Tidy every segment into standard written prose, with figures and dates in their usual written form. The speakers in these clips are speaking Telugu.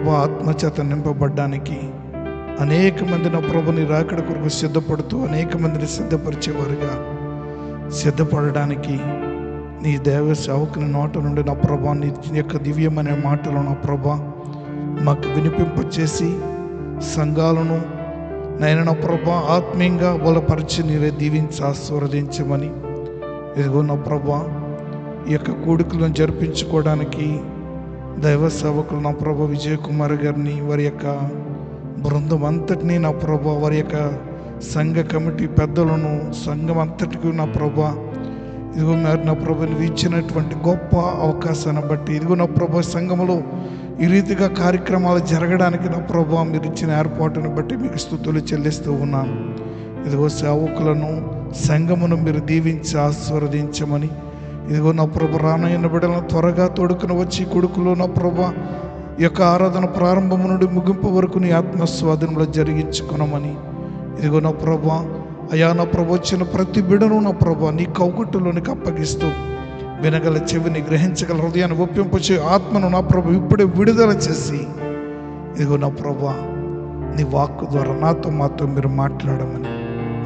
ప్రభు ఆత్మచేత నింపబడ్డానికి అనేక మంది నా ప్రభుని రాకడ కొరకు సిద్ధపడుతూ అనేక మందిని సిద్ధపరిచేవారుగా సిద్ధపడడానికి నీ దేవ సేవకుని నోట నుండి నా ప్రభా నీ యొక్క దివ్యమైన మాటలు నా ప్రభా మాకు వినిపింపచేసి సంఘాలను నా ప్రభా ఆత్మీయంగా బలపరిచి నీరే దీవించి ఆశీర్వదించమని ఇదిగో నా ప్రభా ఈ యొక్క కూడికలను జరిపించుకోవడానికి దైవ సేవకులు నా ప్రభా విజయ్ కుమార్ గారిని వారి యొక్క బృందం అంతటినీ నా ప్రభా వారి యొక్క సంఘ కమిటీ పెద్దలను సంఘం అంతటికి నా ప్రభా ఇదిగో మీరు నా ప్రభు నువ్వు ఇచ్చినటువంటి గొప్ప అవకాశాన్ని బట్టి ఇదిగో నా ప్రభా సంఘములో ఈ రీతిగా కార్యక్రమాలు జరగడానికి నా ప్రభా మీరు ఇచ్చిన ఏర్పాటును బట్టి మీకు స్తుతులు చెల్లిస్తూ ఉన్నాను. ఇదిగో సేవకులను సంఘమును మీరు దీవించి ఆశీర్వదించమని ఇదిగో నా ప్రభు రానయ్యన బిడ్డలను త్వరగా తోడుకుని వచ్చి కొడుకులు నా ప్రభా ఈ యొక్క ఆరాధన ప్రారంభము నుండి ముగింపు వరకు నీ ఆత్మస్వాధీనంలో జరిగించుకున్నామని ఇదిగో నా ప్రభా అయా నా ప్రభు వచ్చిన ప్రతి బిడ్డను నా ప్రభా నీ కౌగుట్టులోనికి అప్పగిస్తూ వినగల చెవిని గ్రహించగల హృదయాన్ని ఒప్పింపచే ఆత్మను నా ప్రభు ఇప్పుడే విడుదల చేసి ఇదిగో నా ప్రభా నీ వాక్కు ద్వారా నాతో మాతో మీరు మాట్లాడమని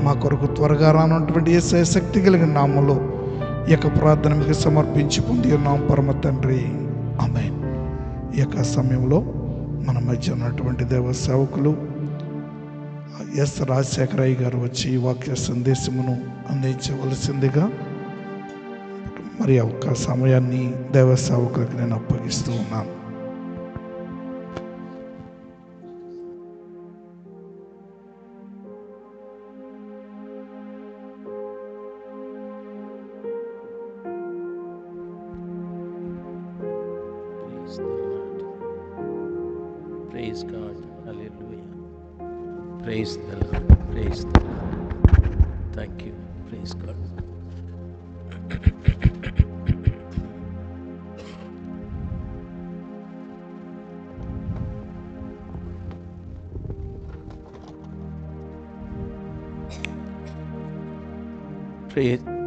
మా కొరకు త్వరగా రానటువంటి యేసయ్య శక్తి కలిగిన నామములో ఈ యొక్క ప్రార్థన మీకు సమర్పించి పొంది ఉన్నాం పరమ తండ్రి, ఆమేన్. ఈ యొక్క సమయంలో మన మధ్య ఉన్నటువంటి దేవ సేవకులు ఎస్ రాజశేఖరయ్య గారు వచ్చి ఈ వాక్య సందేశమును అందించవలసిందిగా మరి ఒక సమయాన్ని దేవ సేవకులకు నేను అప్పగిస్తూ ఉన్నాను. Praise God. Hallelujah. Praise the Lord. Praise the Lord. Thank you. Praise God.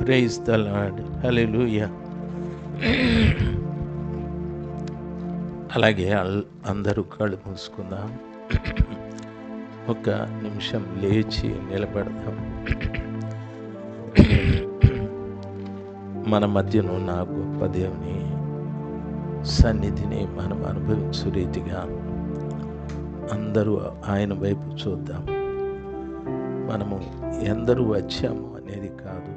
Praise the Lord. Hallelujah. అలాగే అందరూ కళ్ళు మూసుకుందాం. ఒక నిమిషం లేచి నిలబడదాం. మన మధ్యను ఉన్న గొప్ప దేవుని సన్నిధిని మనం అనుభవించు రీతిగా అందరూ ఆయన వైపు చూద్దాం. మనము ఎందరూ వచ్చాము అనేది కాదు,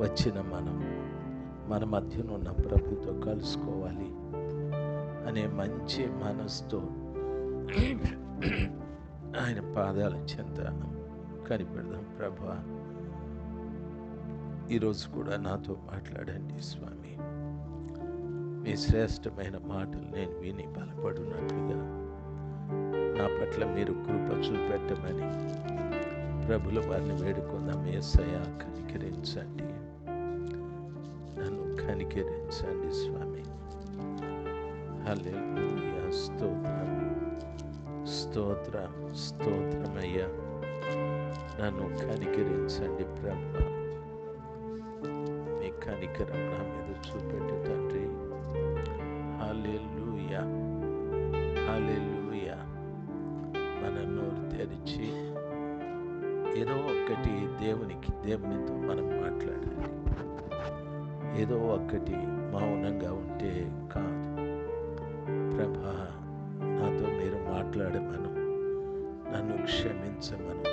వచ్చిన మనం మన మధ్యనున్న ప్రభుతో కలుసుకోవాలి అనే మంచి మనసుతో ఆయన పాదాల చెంత కనిపెడదాం. ప్రభా, ఈరోజు కూడా నాతో మాట్లాడండి స్వామి. మీ శ్రేష్టమైన మాటలు నేను విని బలపడినట్లుగా నా పట్ల మీరు కృప చూపెట్టమని ప్రభుల వారిని వేడుకుందాం. యేసయ్యా, కనికరించండి, నన్ను కనికరించండి స్వామి. హల్లెలూయా. స్తోత్రం, స్తోత్రం, స్తోత్రమయ్యా. నన్ను కనికరించండి ప్రభా. మీ కనికరం నా మీద చూపెట్టు తండ్రి. హల్లెలూయా, హల్లెలూయా. మన నోరు తెరిచి ఏదో ఒక్కటి దేవునితో మనం మాట్లాడాలి. ఏదో ఒక్కటి మౌనంగా ఉంటే కాదు. ప్రభా, నాతో మీరు మాట్లాడమను, నన్ను క్షమించమను.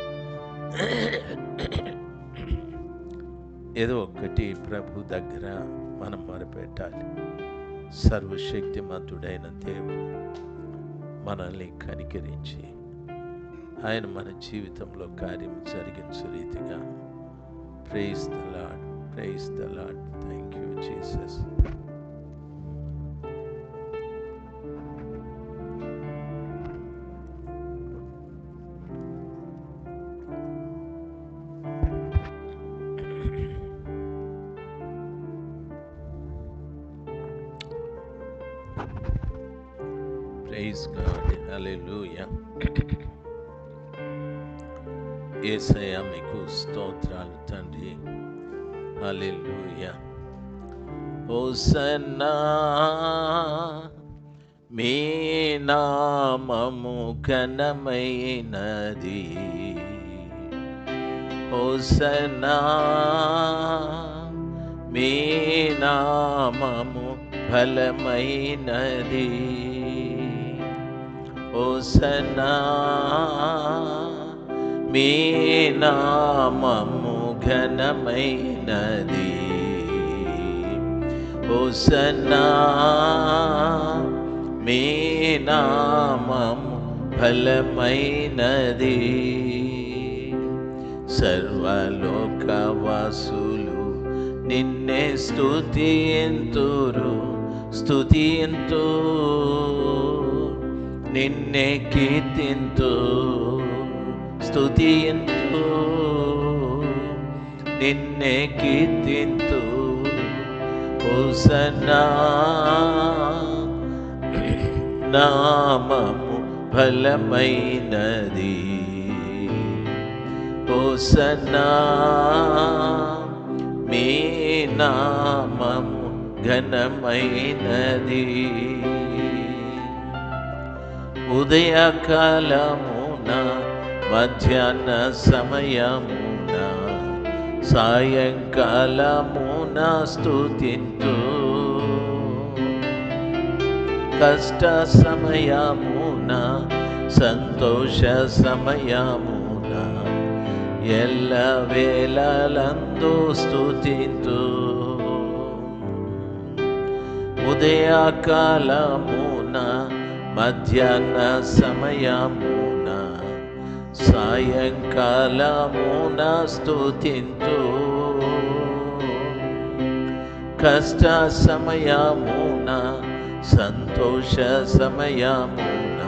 ఏదో ఒక్కటి ప్రభు దగ్గర మనం మొరపెట్టాలి. సర్వశక్తిమంతుడైన దేవుడు మనల్ని కనికరించి ఆయన మన జీవితంలో కార్యం జరిగించే రీతిగా. Praise the Lord, praise the Lord. Thank you Jesus. Praise God. Hallelujah. యేసయ్యా, మీకు స్తోత్రాలు తండ్రి. హల్లెలూయా. హోసన్నా మీ నామము ఘనమైనది. హోసన్నా మీ నామము బలమైనది. హోసన్నా మీ నామము ఘనమైనది. హోసన్నా మీ నామము బలమైనది. సర్వలోకవాసులు నిన్నే స్తుతింతురు, స్తుతింతు నిన్నే కీర్తింతు, స్తుతింతు నిన్నే కీర్తింతు. హోసన్నా నామము బలమైనది. హోసన్నా మీ నామము ఘనమైనది. ఉదయకాలమున మధ్యాహ్న సమయమున సాయంకాలమున స్తుతింతు, కష్ట సమయమున సంతోష సమయమున ఎల్ల వేళలందు స్తుతింతు. ఉదయకాలమున మధ్యాహ్న సమయమున సాయంకాలమున స్తుతింతు, కష్ట సమయమున సంతోష సమయమున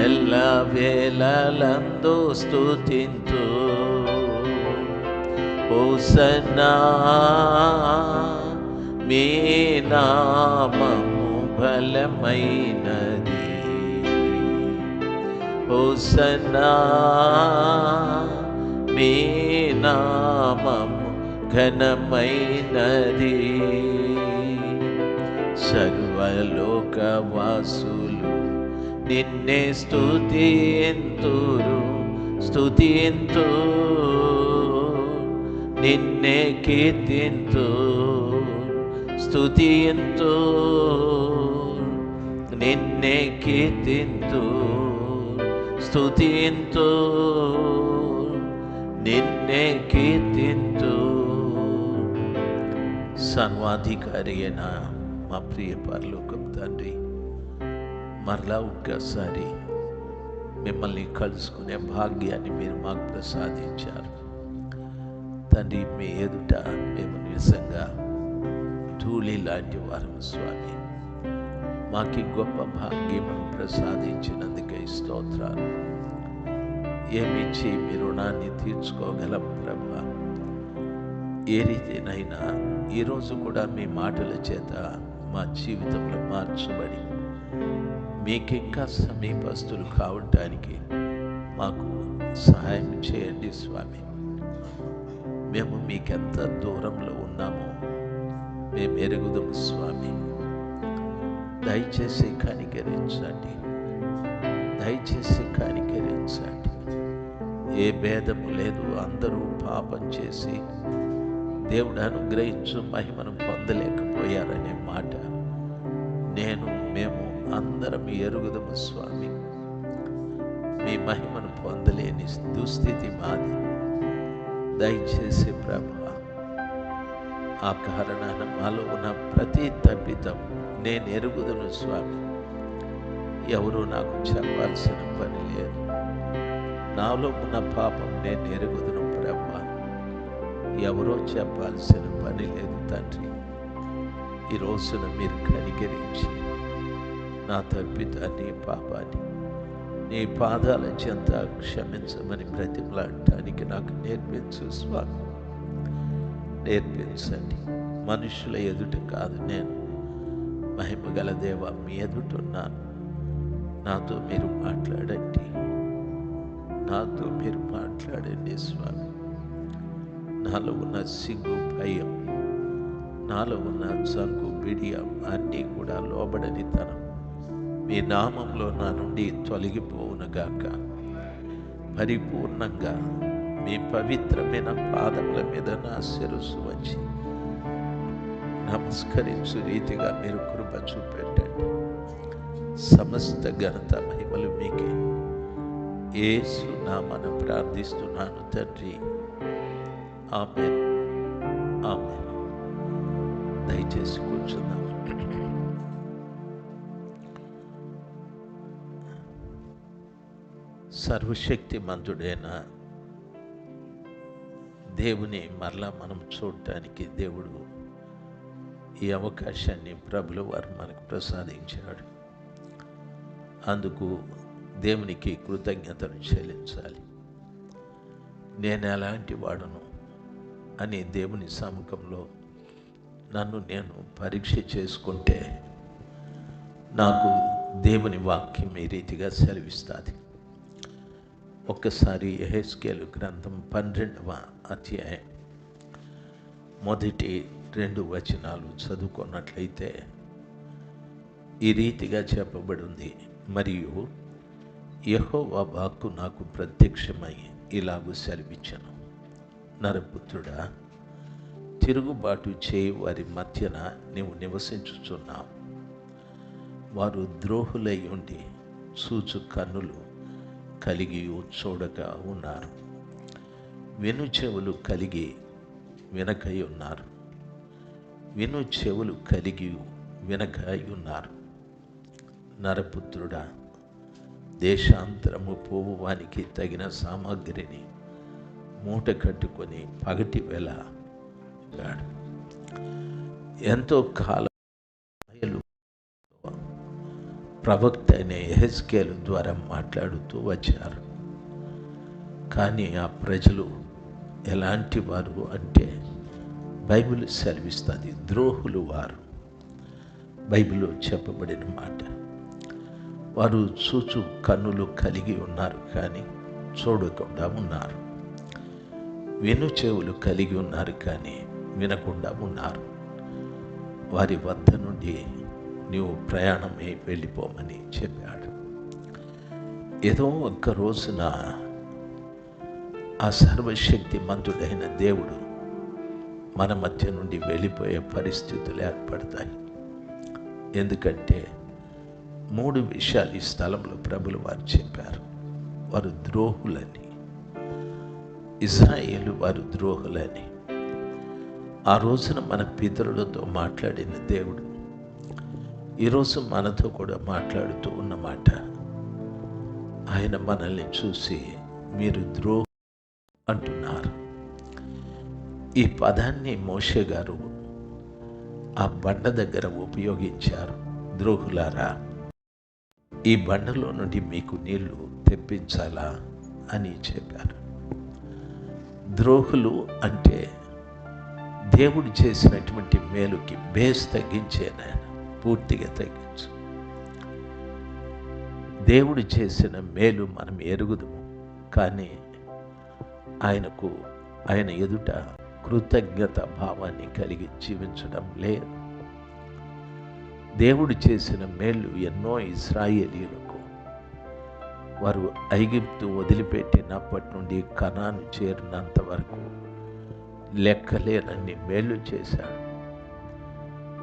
ఎల్ల వేళలందు స్తుతింతు. హోసన్నా మీ నామము బలమైనది. హోసన్నా మీ నామము ఘనమైనది. సర్వలోకవాసులు నిన్నే స్తుతింతురు, స్తుతింతు నిన్నే కీర్తింతు, స్తుతింతు నిన్నే కీర్తింతు, స్తుతింతు నిన్నే కీర్తింతు. సర్వాధికారి అయిన మా ప్రియ పరలోకం తండ్రి, మరలా ఒక్కసారి మిమ్మల్ని కలుసుకునే భాగ్యాన్ని మీరు మాకు ప్రసాదించారు తండ్రి. మీ ఎదుట మేము నిజంగా ధూళి లాంటి వారం స్వామి. మాకి గొప్ప భాగ్యమును ప్రసాదించినందుకై స్తోత్రాలు. ఏమిచ్చి మీ రుణాన్ని తీర్చుకోగలం ప్రభా. ఏ రీతినైనా ఈరోజు కూడా మీ మాటల చేత మా జీవితంలో మార్చబడి మీకింకా సమీపస్తులు కావటానికి మాకు సహాయం చేయండి స్వామి. మేము మీకెంత దూరంలో ఉన్నామో మేము ఎరుగుదాము స్వామి. దయచేసి కనికరించండి, దయచేసి కనికరించండి. ఏ భేదము లేదు, అందరూ పాపం చేసి దేవుడు అనుగ్రహించు మహిమను పొందలేకపోయారనే మాట మేము అందరం ఎరుగుదము స్వామి. మీ మహిమను పొందలేని దుస్థితి మాది. దయచేసి ప్రభా, ఆ కారణాన మాలో ఉన్న ప్రతి తప్పిదం నేను ఎరుగుదను స్వామి. ఎవరు నాకు చెప్పాల్సిన పని లేదు. నాలో ఉన్న పాపం నేను ఎరుగుదను ప్రభా. ఎవరో చెప్పాల్సిన పని లేదు తండ్రి. ఈ రోజున మీరు కనికరించి నా తప్పిదాన్ని పాపాన్ని నీ పాదాల చెంత క్షమించమని బ్రతిమలాడటానికి నాకు నేర్పించు స్వామి. నేర్పించండి. మనుషుల ఎదుట కాదు, నేను మహిమగల దేవ మీ ఎదుటున్నాను. నాతో మీరు మాట్లాడండి, నాతో మీరు మాట్లాడండి స్వామి. నాలో ఉన్న సిగ్గు, భయం, నాలో ఉన్న జంకు, బిడియం అన్నీ కూడా లోబడని తనం మీ నామంలో నా నుండి తొలగిపోవునుగాక. పరిపూర్ణంగా మీ పవిత్రమైన పాదముల మీద నా శిరస్సు వచ్చి నమస్కరించు రీతిగా మీరు కృప చూపెట్టండి. సమస్త ఘనత మహిమలు మీకే. యేసు నామమున ప్రార్థిస్తున్నాను తండ్రి, ఆమేన్, ఆమేన్. దయచేసి కూర్చున్నాం. సర్వశక్తిమంతుడైన దేవుని మరలా మనం చూడటానికి దేవుడు ఈ అవకాశాన్ని ప్రభుల వారు మనకు ప్రసాదించాడు. అందుకు దేవునికి కృతజ్ఞతలు చెల్లించాలి. నేను ఎలాంటి వాడను అని దేవుని సముఖంలో నన్ను నేను పరీక్ష చేసుకుంటే నాకు దేవుని వాక్యం ఈ రీతిగా సెలవిస్తుంది. ఒక్కసారి యెహెజ్కేలు గ్రంథం 12వ అధ్యాయం మొదటి 2 వచనాలు చదువుకున్నట్లయితే ఈ రీతిగా చెప్పబడి ఉంది. మరియు యెహోవా వాక్కు నాకు ప్రత్యక్షమై ఇలాగు సెలవిచ్చెను, నరపుత్రుడా, తిరుగుబాటు చేయి వారి మధ్యన నీవు నివసించుచున్నావు. వారు ద్రోహులై ఉండి చూచు కన్నులు కలిగి చూడక ఉన్నారు, విను చెవులు కలిగి వినకై ఉన్నారు, విను చెవులు కలిగి వినకై ఉన్నారు. నరపుత్రుడా, దేశాంతరము పోవువానికి తగిన సామాగ్రిని మూట కట్టుకొని పగటి వేళ ఎంతో కాలం ప్రవక్త అయిన యెహెజ్కేలు ద్వారా మాట్లాడుతూ వచ్చారు. కానీ ఆ ప్రజలు ఎలాంటి వారు అంటే బైబిల్ సెలవిస్తుంది, ద్రోహులు వారు. బైబిల్లో చెప్పబడిన మాట, వారు చూచు కన్నులు కలిగి ఉన్నారు కానీ చూడకుండా ఉన్నారు, విను చెవులు కలిగి ఉన్నారు కానీ వినకుండా ఉన్నారు. వారి వద్ద నుండి నీవు ప్రయాణమే వెళ్ళిపోమని చెప్పాడు. ఏదో ఒక్క రోజున ఆ సర్వశక్తిమంతుడైన దేవుడు మన మధ్య నుండి వెళ్ళిపోయే పరిస్థితులు ఏర్పడతాయి. ఎందుకంటే 3 విషయాలు ఈ స్థలంలో ప్రభులు వారు చెప్పారు. వారు ద్రోహులని, ఇశ్రాయేలు వారు ద్రోహులని. ఆ రోజున మన పితరులతో మాట్లాడిన దేవుడు ఈరోజు మనతో కూడా మాట్లాడుతూ ఉన్నమాట. ఆయన మనల్ని చూసి మీరు ద్రోహు అంటున్నారు. ఈ పదాన్ని మోషే గారు ఆ బండ దగ్గర ఉపయోగించారు. ద్రోహులారా, ఈ బండలో నుండి మీకు నీళ్లు తెప్పించాలా అని చెప్పారు. ద్రోహులు అంటే దేవుడు చేసినటువంటి మేలుకి బేస్ తగ్గించేనా, పూర్తిగా తగ్గించు. దేవుడు చేసిన మేలు మనం ఎరుగుదుము, కానీ ఆయన ఎదుట కృతజ్ఞత భావాన్ని కలిగి జీవించడం లేదు. దేవుడు చేసిన మేలు ఎన్నో ఇశ్రాయేలీయులకు వారు ఐగుప్తు వదిలిపెట్టినప్పటి నుండి కనాను చేరినంత వరకు లెక్కలేనన్ని మేలు చేశాడు.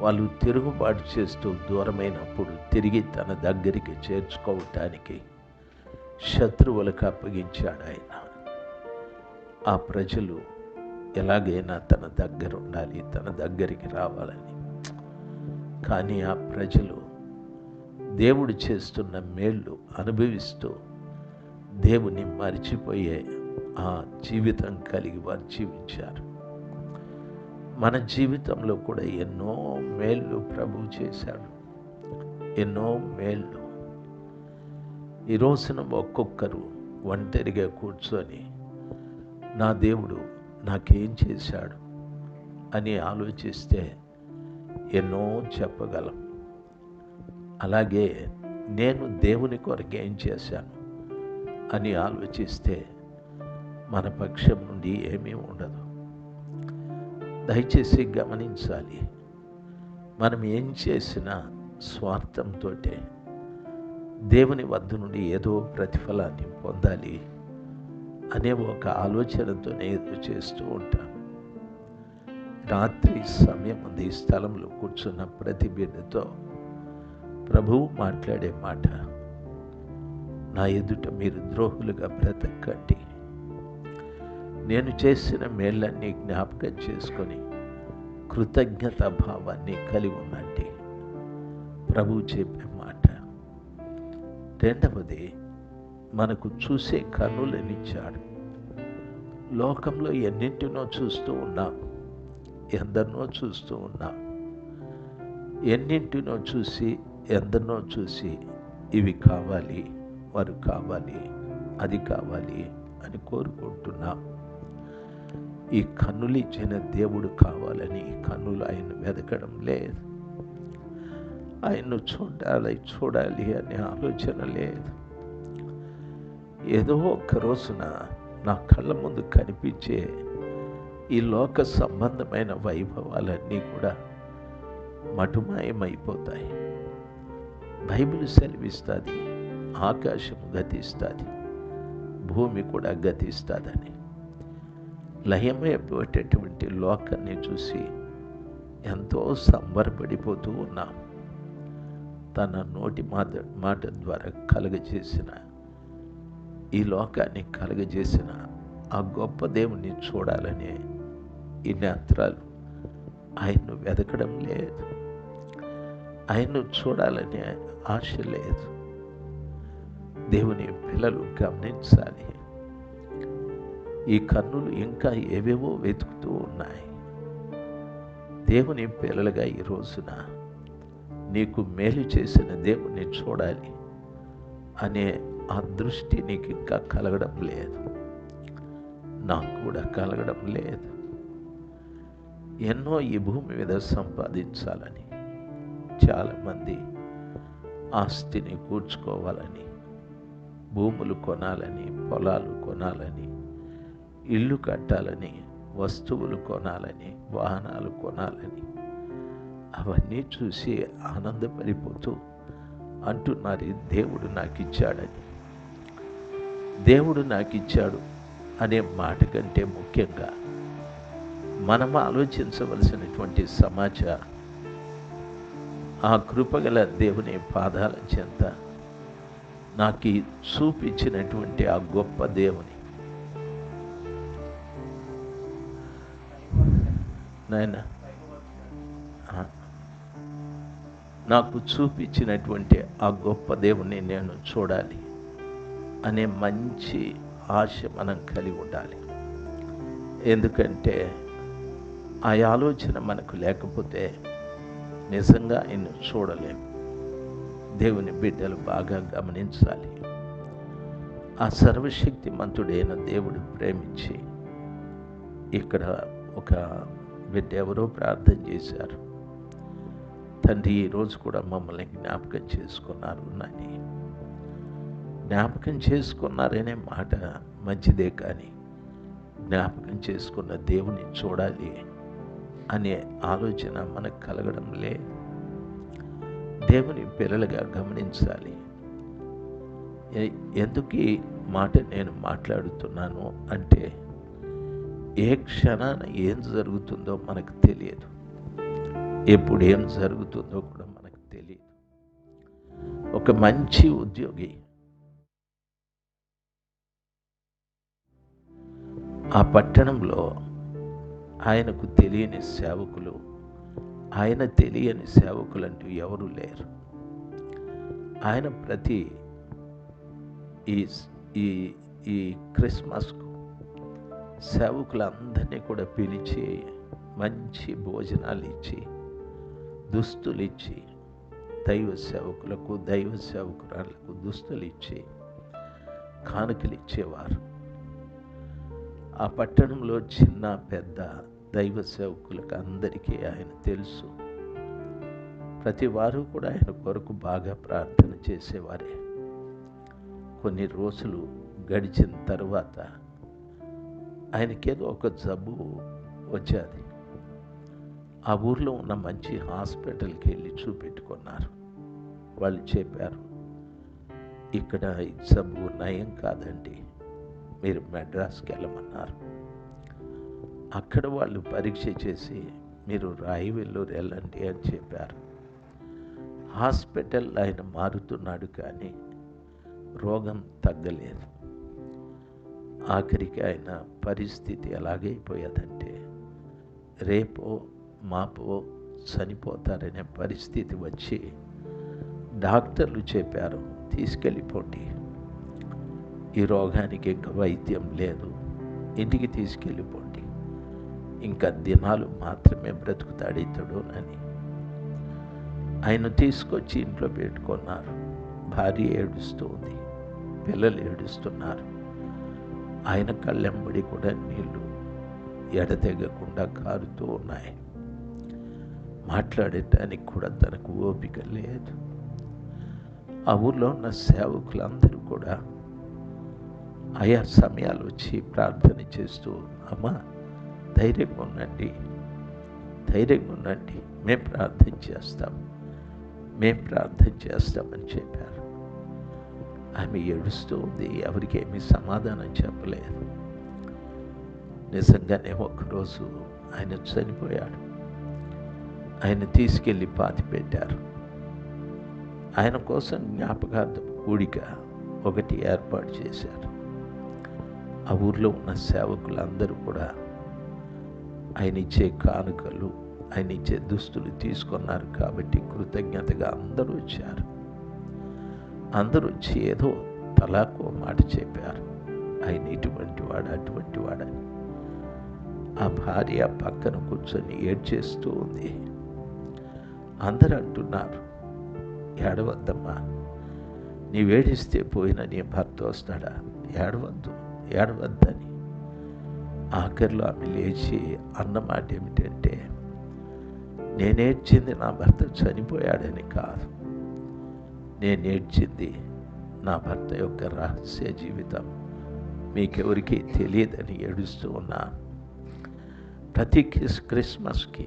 వాళ్ళు తిరుగుబాటు చేస్తూ దూరమైనప్పుడు తిరిగి తన దగ్గరికి చేర్చుకోవటానికి శత్రువులకు అప్పగించాడు ఆయన. ఆ ప్రజలు ఎలాగైనా తన దగ్గర ఉండాలి, తన దగ్గరికి రావాలని. కానీ ఆ ప్రజలు దేవుడు చేస్తున్న మేళ్ళు అనుభవిస్తూ దేవుని మరిచిపోయే ఆ జీవితం కలిగి వారు జీవించారు. మన జీవితంలో కూడా ఎన్నో మేళ్ళు ప్రభువు చేశాడు, ఎన్నో మేళ్ళు. ఈ రోజున ఒక్కొక్కరు ఒంటరిగా కూర్చొని నా దేవుడు నాకేం చేశాడు అని ఆలోచిస్తే ఎన్నో చెప్పగలం. అలాగే నేను దేవుని కొరకు ఏం చేశాను అని ఆలోచిస్తే మన పక్షం నుండి ఏమీ ఉండదు. దయచేసి గమనించాలి, మనం ఏం చేసినా స్వార్థంతో దేవుని వద్ద నుండి ఏదో ప్రతిఫలాన్ని పొందాలి అనే ఒక ఆలోచనతోనే ఎదురు చేస్తూ ఉంటాను. రాత్రి సమయం ఉంది. ఈ స్థలంలో కూర్చున్న ప్రతి బిడ్డతో ప్రభువు మాట్లాడే మాట, నా ఎదుట మీరు ద్రోహులుగా బ్రతకండి, నేను చేసిన మేళ్ళన్నీ జ్ఞాపకం చేసుకొని కృతజ్ఞత భావాన్ని కలిగి ఉండండి. ప్రభువు చెప్పే మాట. రెండవది, మనకు చూసే కన్నులనిచ్చాడు. లోకంలో ఎన్నింటినో చూస్తూ ఉన్నాం, ఎందరినో చూస్తూ ఉన్నాం. ఎన్నింటినో చూసి ఎందరినో చూసి ఇవి కావాలి, వారు కావాలి, అది కావాలి అని కోరుకుంటున్నాం. ఈ కన్నులు ఇచ్చిన దేవుడు కావాలని ఈ కన్నులు ఆయన వెతకడం లేదు. ఆయన్ను చూడాలి అనే ఆలోచన లేదు. ఏదో ఒక్క రోజున నా కళ్ళ ముందు కనిపించే ఈ లోక సంబంధమైన వైభవాలన్నీ కూడా మటుమాయమైపోతాయి. బైబిల్ సెలవిస్తుంది, ఆకాశం గతిస్తుంది, భూమి కూడా గతిస్తుందని. లయమైపోయేటటువంటి లోకాన్ని చూసి ఎంతో సంబరపడిపోతూ ఉన్నాం. తన నోటి మాట ద్వారా కలుగజేసిన ఈ లోకాన్ని కలుగజేసిన ఆ గొప్ప దేవుని చూడాలనే ఈ నేత్రాలు ఆయన్ను వెతకడం లేదు. ఆయన్ను చూడాలనే ఆశ లేదు. దేవుని పిల్లలు గమనించాలి, ఈ కన్నులు ఇంకా ఏవేవో వెతుకుతూ ఉన్నాయి. దేవుని పిల్లలుగా ఈ రోజున నీకు మేలు చేసిన దేవుణ్ణి చూడాలి అనే ఆ దృష్టి నీకు ఇంకా కలగడం లేదు. నాకు కూడా కలగడం లేదు. ఎన్నో ఈ భూమి మీద సంపాదించాలని, చాలామంది ఆస్తిని కూర్చుకోవాలని, భూములు కొనాలని, పొలాలు కొనాలని, ఇల్లు కట్టాలని, వస్తువులు కొనాలని, వాహనాలు కొనాలని, అవన్నీ చూసి ఆనందపడిపోతూ అంటున్నారు, దేవుడు నాకు ఇచ్చాడని. దేవుడు నాకు ఇచ్చాడు అనే మాట కంటే ముఖ్యంగా మనం ఆలోచించవలసినటువంటి సమాచారం, ఆ కృపగల దేవుని పాదాల చెంత నాకు చూపించినటువంటి ఆ గొప్ప దేవుని, నాయన నాకు చూపించినటువంటి ఆ గొప్ప దేవుని నేను చూడాలి అనే మంచి ఆశ మనం కలిగి ఉండాలి. ఎందుకంటే ఆ ఆలోచన మనకు లేకపోతే నిజంగా ఆయన్ను చూడలేము. దేవుని బిడ్డలు బాగా గమనించాలి. ఆ సర్వశక్తిమంతుడైన దేవుడు ప్రేమించి, ఇక్కడ ఒక బిడ్డ ఎవరో ప్రార్థన చేశారు, తండ్రి ఈరోజు కూడా మమ్మల్ని జ్ఞాపకం చేసుకున్నారు అని. జ్ఞాపకం చేసుకున్నారనే మాట మంచిదే, కానీ జ్ఞాపకం చేసుకున్న దేవుని చూడాలి అనే ఆలోచన మనకు కలగడం లేదు. దేవుని పిల్లలుగా గమనించాలి. ఎందుకు ఈ మాట నేను మాట్లాడుతున్నాను అంటే, ఏ క్షణాన ఏం జరుగుతుందో మనకు తెలియదు, ఎప్పుడు ఏం జరుగుతుందో కూడా మనకు తెలియదు. ఒక మంచి ఉద్యోగి ఆ పట్టణంలో ఆయనకు తెలియని సేవకులు, ఆయన తెలియని సేవకులంటూ ఎవరు లేరు. ఆయన ప్రతి ఈ క్రిస్మస్కు సేవకులందరినీ కూడా పిలిచి మంచి భోజనాలు ఇచ్చి, దుస్తులు ఇచ్చి, దైవ సేవకులకు దైవ సేవకురాలకు దుస్తులు ఇచ్చి కానుకలు ఇచ్చేవారు. ఆ పట్టణంలో చిన్న పెద్ద దైవ సేవకులకు అందరికీ ఆయన తెలుసు. ప్రతి వారు కూడా ఆయన కొరకు బాగా ప్రార్థన చేసేవారే. కొన్ని రోజులు గడిచిన తర్వాత ఆయనకేదో ఒక జబ్బు వచ్చేది. ఆ ఊర్లో ఉన్న మంచి హాస్పిటల్కి వెళ్ళి చూపెట్టుకున్నారు. వాళ్ళు చెప్పారు, ఇక్కడ ఈ జబ్బు నయం కాదండి, మీరు మెడ్రాస్కి వెళ్ళమన్నారు. అక్కడ వాళ్ళు పరీక్ష చేసి మీరు రాయవెల్లూరు వెళ్ళండి అని చెప్పారు. హాస్పిటల్ ఆయన మారుతున్నాడు కానీ రోగం తగ్గలేదు. ఆఖరికి ఆయన పరిస్థితి ఎలాగైపోయేదంటే రేపో మాపో చనిపోతారనే పరిస్థితి వచ్చి డాక్టర్లు చెప్పారు, తీసుకెళ్ళిపోండి, ఈ రోగానికి ఇంకా వైద్యం లేదు, ఇంటికి తీసుకెళ్ళిపోండి, ఇంకా దినాలు మాత్రమే బ్రతుకుతాడు ఇతడు అని. ఆయన తీసుకొచ్చి ఇంట్లో పెట్టుకున్నారు. భార్య ఏడుస్తుంది, పిల్లలు ఏడుస్తున్నారు. ఆయన కళ్ళెంబడి కూడా నీళ్లు ఎడతెగకుండా కారుతూ ఉన్నాయి. మాట్లాడటానికి కూడా తనకు ఓపిక లేదు. ఆ ఊర్లో ఉన్న సేవకులందరూ కూడా ఆయా సమయాలు వచ్చి ప్రార్థన చేస్తూ, అమ్మా ధైర్యంగా ఉండండి, ధైర్యంగా ఉండండి, మేము ప్రార్థన చేస్తామని చెప్పారు. ఆమె ఏడుస్తూ ఉంది, ఎవరికి ఏమీ సమాధానం చెప్పలేదు. నిజంగానే ఒకరోజు ఆయన చనిపోయాడు. ఆయన తీసుకెళ్ళి పాతిపెట్టారు. ఆయన కోసం జ్ఞాపకార్థం కూడిక ఒకటి ఏర్పాటు చేశారు. ఆ ఊర్లో ఉన్న సేవకులందరూ కూడా ఆయన ఇచ్చే కానుకలు, ఆయన ఇచ్చే దుస్తులు తీసుకున్నారు కాబట్టి కృతజ్ఞతగా అందరూ వచ్చారు. అందరూ వచ్చి ఏదో తలాకో మాట చెప్పారు, ఆయన ఇటువంటి వాడు అటువంటి వాడని. ఆ భార్య పక్కన కూర్చొని ఏడ్చేస్తూ ఉంది. అందరూ అంటున్నారు, ఏడవద్దమ్మా, నీవేడిస్తే పోయిన నీ భర్త వస్తాడా, ఏడవద్దని. ఆఖరిలో ఆమె లేచి అన్నమాట ఏమిటంటే, నేనేడ్చింది నా భర్త చనిపోయాడని కాదు, నేనేడ్చింది నా భర్త యొక్క రహస్య జీవితం మీకెవరికి తెలియదని ఏడుస్తూ ఉన్నాను. ప్రతి క్రిస్మస్కి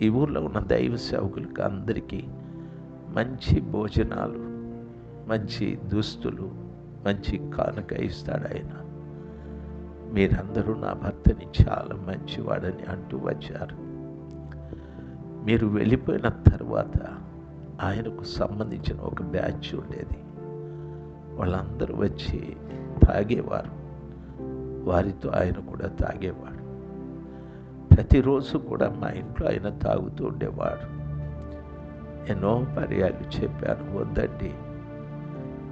ఈ ఊర్లో ఉన్న దైవ సేవకులకు అందరికీ మంచి భోజనాలు, మంచి దుస్తులు, మంచి కానుక ఇస్తాడు ఆయన. మీరందరూ నా భర్తని చాలా మంచివాడని అంటూ వచ్చారు. మీరు వెళ్ళిపోయిన తర్వాత ఆయనకు సంబంధించిన ఒక బ్యాచ్ ఉండేది. వాళ్ళందరూ వచ్చి తాగేవారు, వారితో ఆయన కూడా తాగేవాడు. ప్రతిరోజు కూడా మా ఇంట్లో ఆయన తాగుతూ ఉండేవాడు. ఎన్నో పర్యాలు చెప్పాను, వద్దండి,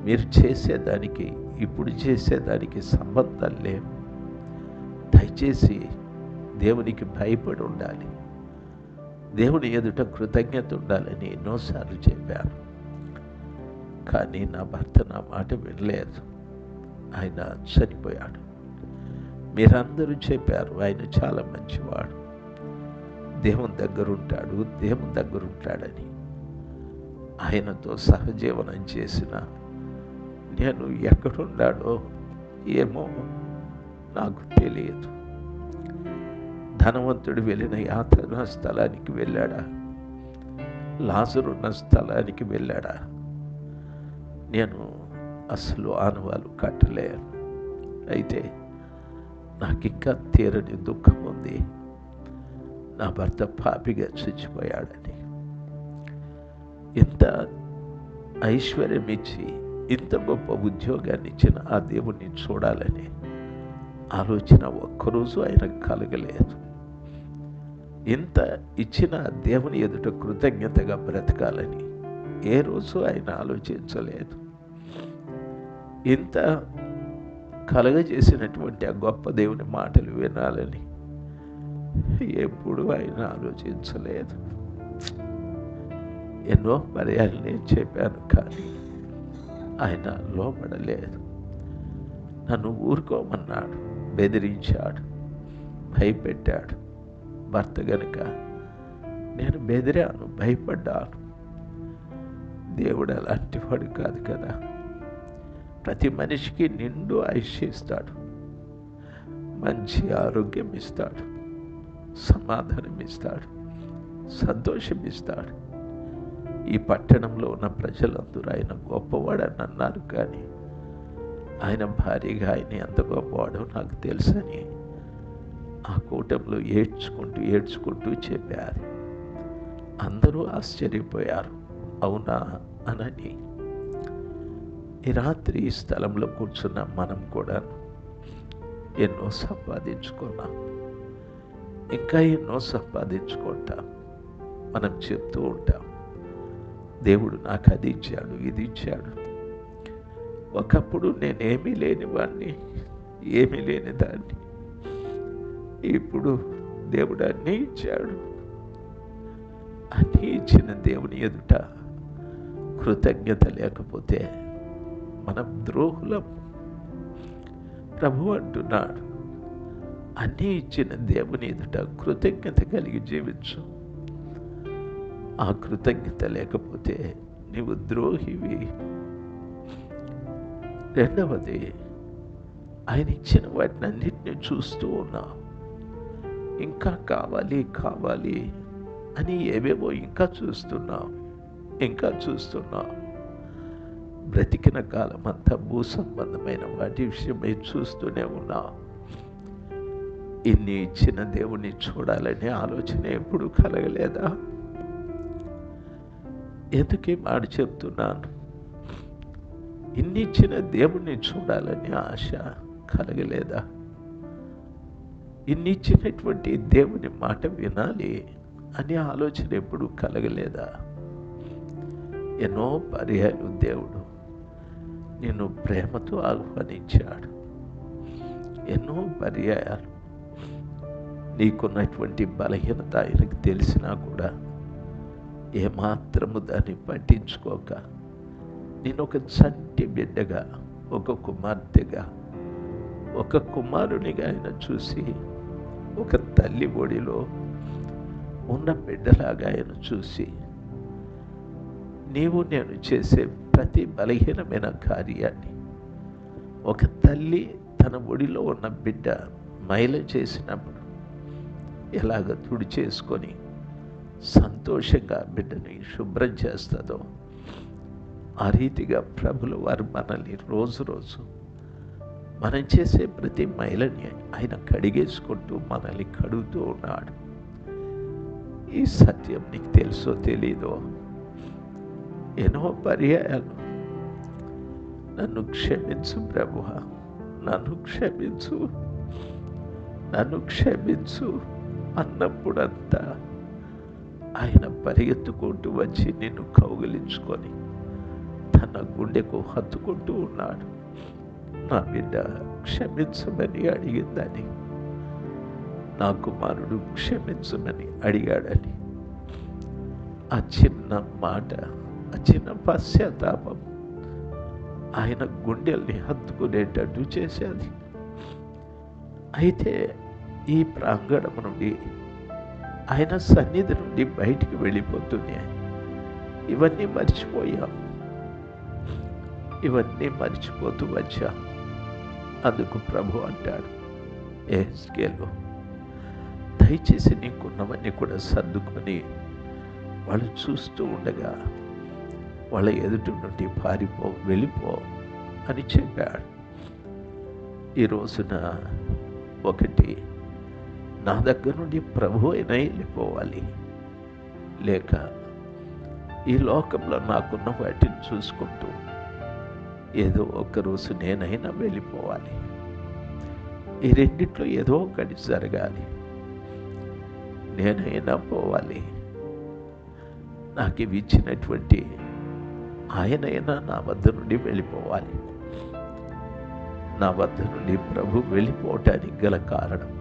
మీరు చేసేదానికి ఇప్పుడు చేసేదానికి సంబంధం లేవు, దయచేసి దేవునికి భయపడి ఉండాలి, దేవుని ఎదుట కృతజ్ఞత ఉండాలని ఎన్నోసార్లు చెప్పాను. కానీ నా భర్త నా మాట వినలేదు, ఆయన చనిపోయాడు. మీరందరూ చెప్పారు ఆయన చాలా మంచివాడు, దేవుని దగ్గరుంటాడని. ఆయనతో సహజీవనం చేసిన నేను ఎక్కడున్నాడో ఏమో నాకు తెలియదు. ధనవంతుడు వెళ్ళిన యాత్ర స్థలానికి వెళ్ళాడా, లాజరున్న స్థలానికి వెళ్ళాడా, నేను అసలు ఆనవాలు కట్టలేను. అయితే నాకింకా తీరని దుఃఖం ఉంది, నా భర్త పాపిగా చచ్చిపోయాడని. ఇంత ఐశ్వర్యం ఇచ్చి ఇంత గొప్ప ఉద్యోగాన్ని ఇచ్చిన ఆ దేవుణ్ణి చూడాలని ఆలోచన ఒక్కరోజు ఆయనకు కలగలేదు. ఇంత ఇచ్చిన దేవుని ఎదుట కృతజ్ఞతగా బ్రతకాలని ఏ రోజు ఆయన ఆలోచించలేదు. ఇంత కలగజేసినటువంటి ఆ గొప్ప దేవుని మాటలు వినాలని ఎప్పుడు ఆయన ఆలోచించలేదు. ఎన్నో పర్యాలు నేను చెప్పాను, కానీ ఆయన లోబడలేదు. నన్ను ఊరుకోమన్నాడు, బెదిరించాడు, భయపెట్టాడు. భర్త గనుక నేను బెదిరాను, భయపడ్డాను. దేవుడు అలాంటి వాడు కాదు కదా. ప్రతి మనిషికి నిండు ఆయుష్యిస్తాడు, మంచి ఆరోగ్యం ఇస్తాడు, సమాధానం ఇస్తాడు, సంతోషం ఇస్తాడు. ఈ పట్టణంలో ఉన్న ప్రజలందరూ ఆయన గొప్పవాడని అన్నారు, కానీ ఆయన భార్యగా ఆయన ఎంత గొప్పవాడో నాకు తెలుసని ఆ కూటంలో ఏడ్చుకుంటూ చెప్పారు. అందరూ ఆశ్చర్యపోయారు, అవునా అనని. ఈ రాత్రి ఈ స్థలంలో కూర్చున్న మనం కూడా ఎన్నో సంపాదించుకున్నాం, ఇంకా ఎన్నో సంపాదించుకుంటాం. మనం చెప్తూ ఉంటాం, దేవుడు నాకు అది ఇచ్చాడు, ఇది ఇచ్చాడు. ఒకప్పుడు నేనేమీ లేని వాడిని, ఏమీ లేని దాన్ని, ఇప్పుడు దేవుడు అన్నీ ఇచ్చాడు. అన్నీ ఇచ్చిన దేవుని ఎదుట కృతజ్ఞత లేకపోతే మనం ద్రోహులం. ప్రభు అంటున్నాడు, అన్నీ ఇచ్చిన దేవుని ఎదుట కృతజ్ఞత కలిగి జీవించు. ఆ కృతజ్ఞత లేకపోతే నీవు ద్రోహివి. రెండవది, ఆయన ఇచ్చిన వాటిని అన్నిటిని చూస్తూ ఉన్నావు. ఇంకా కావాలి అని ఏవేవో ఇంకా చూస్తున్నావు. బ్రతికిన కాలం అంతా భూ సంబంధమైన వాటి విషయమై చూస్తూనే ఉన్నావు. ఇన్ని ఇచ్చిన దేవుని చూడాలనే ఆలోచన ఎప్పుడు కలగలేదా? ఎందుకే మాట చెప్తున్నాను, ఇన్ని ఇచ్చిన దేవుణ్ణి చూడాలని ఆశ కలగలేదా? ఇన్ని ఇచ్చినటువంటి దేవుని మాట వినాలి అనే ఆలోచన ఎప్పుడు కలగలేదా? ఎన్నో పర్యాయాలు దేవుడు నిన్ను ప్రేమతో ఆహ్వానించాడు. ఎన్నో పర్యాయాలు నీకున్నటువంటి బలహీనత ఆయనకు తెలిసినా కూడా ఏమాత్రము దాన్ని పట్టించుకోక నేను ఒక చంటి బిడ్డగా, ఒక కుమార్తెగా, ఒక కుమారునిగా ఆయన చూసి, ఒక తల్లి ఒడిలో ఉన్న బిడ్డలాగా ఆయన చూసి, నీవు నేను చేసే ప్రతి బలహీనమైన కార్యాన్ని ఒక తల్లి తన ఒడిలో ఉన్న బిడ్డ మైల చేసినప్పుడు ఎలాగ తుడి చేసుకొని సంతోషంగా బిడ్డని శుభ్రం చేస్తుందో, ఆ రీతిగా ప్రభుల వారు మనల్ని రోజు మనం చేసే ప్రతి మైలని ఆయన కడిగేసుకుంటూ మనల్ని కడుగుతూ ఉన్నాడు. ఈ సత్యం నీకు తెలుసో తెలీదో, ఎన్నో పర్యాయాలు నన్ను క్షమించు ప్రభువా, నన్ను క్షమించు అన్నప్పుడంతా ఆయన పరిగెత్తుకుంటూ వచ్చి నిన్ను కౌగిలించుకొని తన గుండెకు హత్తుకుంటూ ఉన్నాడు. నా బిడ్డ క్షమించమని అడిగిందని, నా కుమారుడు క్షమించమని అడిగాడని, ఆ చిన్న మాట, ఆ చిన్న పశ్చాత్తాపం ఆయన గుండెల్ని హత్తుకునేటట్టు చేసేది. అయితే ఈ ప్రాంగణం నుండి, ఆయన సన్నిధి నుండి బయటికి వెళ్ళిపోతున్నాయి. ఇవన్నీ మర్చిపోతూ వచ్చా. అందుకు ప్రభు అంటాడు యెహెజ్కేలు, దయచేసి నీకున్నవన్నీ కూడా సర్దుకొని వాళ్ళు చూస్తూ ఉండగా వాళ్ళ ఎదుటి నుండి వెళ్ళిపో అని చెప్పాడు. ఈ రోజున ఒకటి, నా దగ్గర నుండి ప్రభు అయినా వెళ్ళిపోవాలి, లేక ఈ లోకంలో నాకున్న వాటిని చూసుకుంటూ ఏదో ఒకరోజు నేనైనా వెళ్ళిపోవాలి. ఈ రెండిట్లో ఏదో ఒకటి జరగాలి. నేనైనా పోవాలి, నాకు ఇవి ఇచ్చినటువంటి ఆయనైనా నా వద్ద నుండి వెళ్ళిపోవాలి. నా వద్ద నుండి ప్రభు వెళ్ళిపోవటానికి గల కారణం,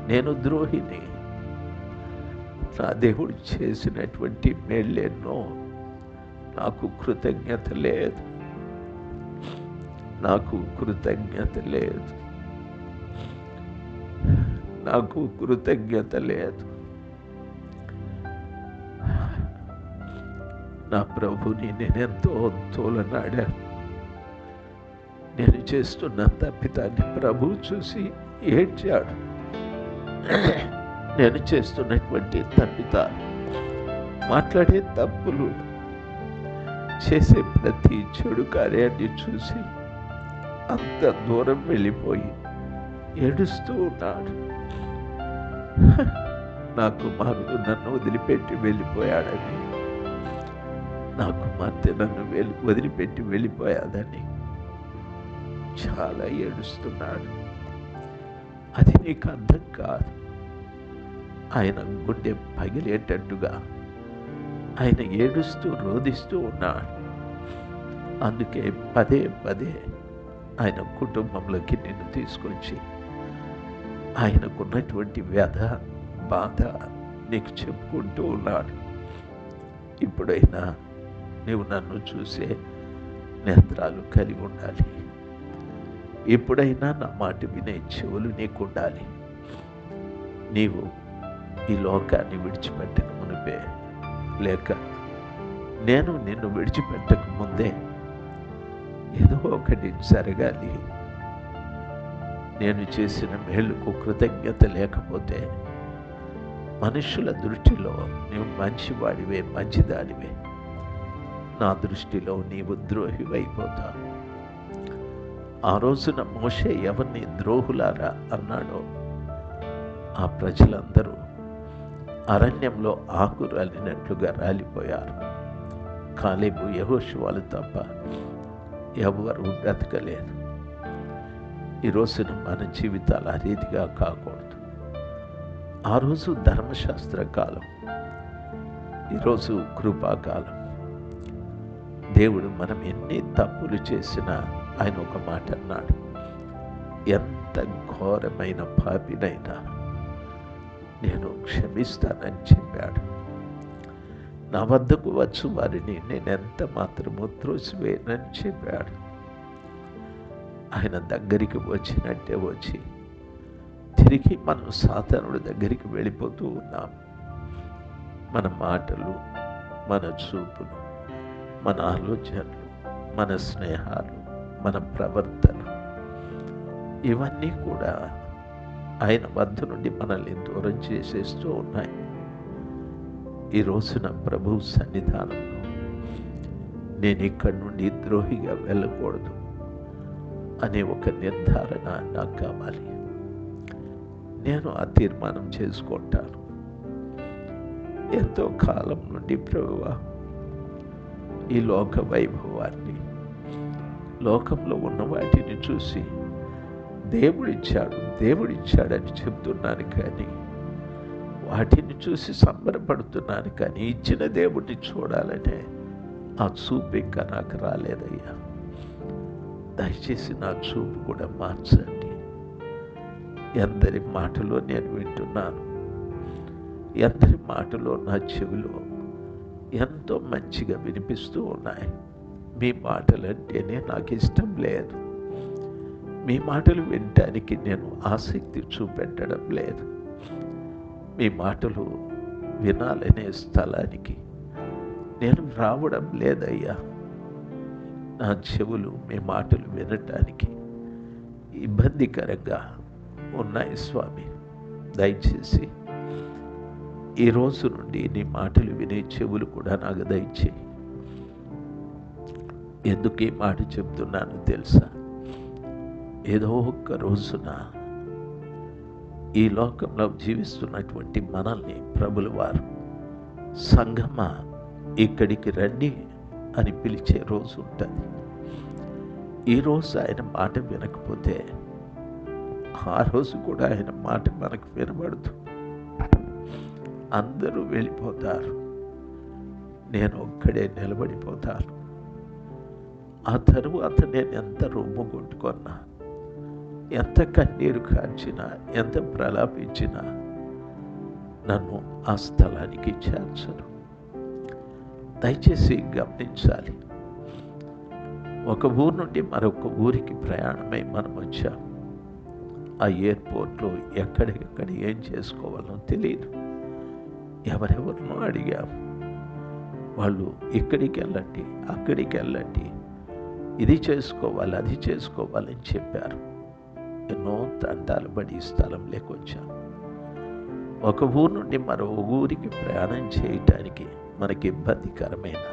నేను ద్రోహిని. నా దేవుడు చేసినటువంటి మేళ్ళెన్నో, నాకు కృతజ్ఞత లేదు. నాకు కృతజ్ఞత లేదు. నా ప్రభుని నేనెంతో తోలనాడాను. నేను చేస్తున్న తప్పితాన్ని ప్రభు చూసి ఏడ్చాడు. నేను చేస్తున్నటువంటి తప్పితాలు, మాట్లాడే తప్పులు, చేసే ప్రతి చెడు కార్యాన్ని చూసి అంత దూరం వెళ్ళిపోయి ఏడుస్తూ ఉన్నాడు. నా కుమారుడు నన్ను వదిలిపెట్టి వెళ్ళిపోయాడని, నా కుమార్తె నన్ను వదిలిపెట్టి వెళ్ళిపోయాదని చాలా ఏడుస్తున్నాడు. అది నీకు అర్థం కాదు. ఆయన గుండె పగిలేటట్టుగా ఆయన ఏడుస్తూ రోదిస్తూ ఉన్నాడు. అందుకే పదే పదే ఆయన కుటుంబంలోకి నిన్ను తీసుకొచ్చి ఆయనకున్నటువంటి వ్యధ బాధ నీకు చెప్పుకుంటూ ఉన్నాడు. ఇప్పుడైనా నీవు నన్ను చూసే నేత్రాలు కలిగి ఉండాలి. ఎప్పుడైనా నా మాట వినే చెవులు నీకు ఉండాలి. నీవు ఈ లోకాన్ని విడిచిపెట్టక మునిపే, లేక నేను నిన్ను విడిచిపెట్టక ముందే ఏదో ఒకటి జరగాలి. నేను చేసిన మేలుకు కృతజ్ఞత లేకపోతే మనుషుల దృష్టిలో నీవు మంచివాడివే, మంచిదానివే, నా దృష్టిలో నీవు ద్రోహివైపోతావు. ఆ రోజున మోషే ఎవరిని ద్రోహులారా అన్నాడో ఆ ప్రజలందరూ అరణ్యంలో ఆకు రాలినట్లుగా రాలిపోయారు. కాలేబు, యెహోషువలు తప్ప ఎవరు బ్రతకలేదు. ఈ రోజున మన జీవితాలు ఆ రీతిగా కాకూడదు. ఆ రోజు ధర్మశాస్త్ర కాలం, ఈరోజు కృపాకాలం. దేవుడు మనం ఎన్ని తప్పులు చేసినా ఆయన ఒక మాట అన్నాడు, ఎంత ఘోరమైన పాపినైనా నేను క్షమిస్తానని చెప్పాడు. నా వద్దకు వచ్చు వారిని నేనెంత మాత్రమూ త్రోసివేయనని చెప్పాడు. ఆయన దగ్గరికి వచ్చినట్టే వచ్చి తిరిగి మనం సాతానుడి దగ్గరికి వెళ్ళిపోతూ ఉన్నాం. మన మాటలు, మన చూపులు, మన ఆలోచనలు, మన స్నేహాలు, మన ప్రవర్తన, ఇవన్నీ కూడా ఆయన వద్ద నుండి మనల్ని దూరం చేసేస్తూ ఉన్నాయి. ఈ రోజున ప్రభు సన్నిధానంలో నేను ఇక్కడి నుండి ద్రోహిగా వెళ్ళకూడదు అనే ఒక నిర్ధారణ నాకు కావాలి. నేను ఆ తీర్మానం చేసుకుంటాను. ఎంతో కాలం నుండి ప్రభువా, ఈ లోక వైభవాన్ని, లోకంలో ఉన్న వాటిని చూసి దేవుడిచ్చాడని చెప్తున్నాను, కానీ వాటిని చూసి సంబరపడుతున్నాను, కానీ ఇచ్చిన దేవుడిని చూడాలనే ఆ చూపు ఇంకా నాకు రాలేదయ్యా. దయచేసి నా చూపు కూడా మార్చండి. ఎందరి మాటలో నేను వింటున్నాను, ఎందరి మాటలో నా చెవిలో ఎంతో మంచిగా వినిపిస్తూ ఉన్నాయి. మీ మాటలంటేనే నాకు ఇష్టం లేదు. మీ మాటలు వినటానికి నేను ఆసక్తి చూపెట్టడం లేదు. మీ మాటలు వినాలనే స్థలానికి నేను రావడం లేదయ్యా. నా చెవులు మీ మాటలు వినటానికి ఇబ్బందికరంగా ఉన్నాయి స్వామి. దయచేసి ఈ రోజు నుండి నీ మాటలు వినే చెవులు కూడా నాకు దయచేయి. ఎందుకు ఈ మాట చెప్తున్నాను తెలుసా? ఏదో ఒక్క రోజున ఈ లోకంలో జీవిస్తున్నటువంటి మనల్ని ప్రభుల వారు సంఘమా ఇక్కడికి రండి అని పిలిచే రోజు ఉంటుంది. ఈరోజు ఆయన మాట వినకపోతే ఆ రోజు కూడా ఆయన మాట మనకు వినబడదు. అందరూ వెళ్ళిపోతారు, నేను ఒక్కడే నిలబడిపోతాను. ఆ తరువాత నేను ఎంత రొమ్ము కొట్టుకున్నా, ఎంత కన్నీరు కార్చినా, ఎంత ప్రలాపించినా నన్ను ఆ స్థలానికి చేర్చను. దయచేసి గమనించాలి. ఒక ఊరు నుండి మరొక ఊరికి ప్రయాణమై మనం వచ్చాం. ఆ ఎయిర్పోర్ట్లో ఎక్కడెక్కడ ఏం చేసుకోవాలో తెలియదు. ఎవరెవరినో అడిగాం. వాళ్ళు ఇక్కడికి వెళ్ళండి, అక్కడికి వెళ్ళండి, ఇది చేసుకోవాలి, అది చేసుకోవాలని చెప్పారు. ఎన్నో తంటాలు పడి స్థలం లేకొచ్చాం. ఒక ఊరు నుండి మరో ఊరికి ప్రయాణం చేయటానికి మనకి ఇబ్బందికరమైన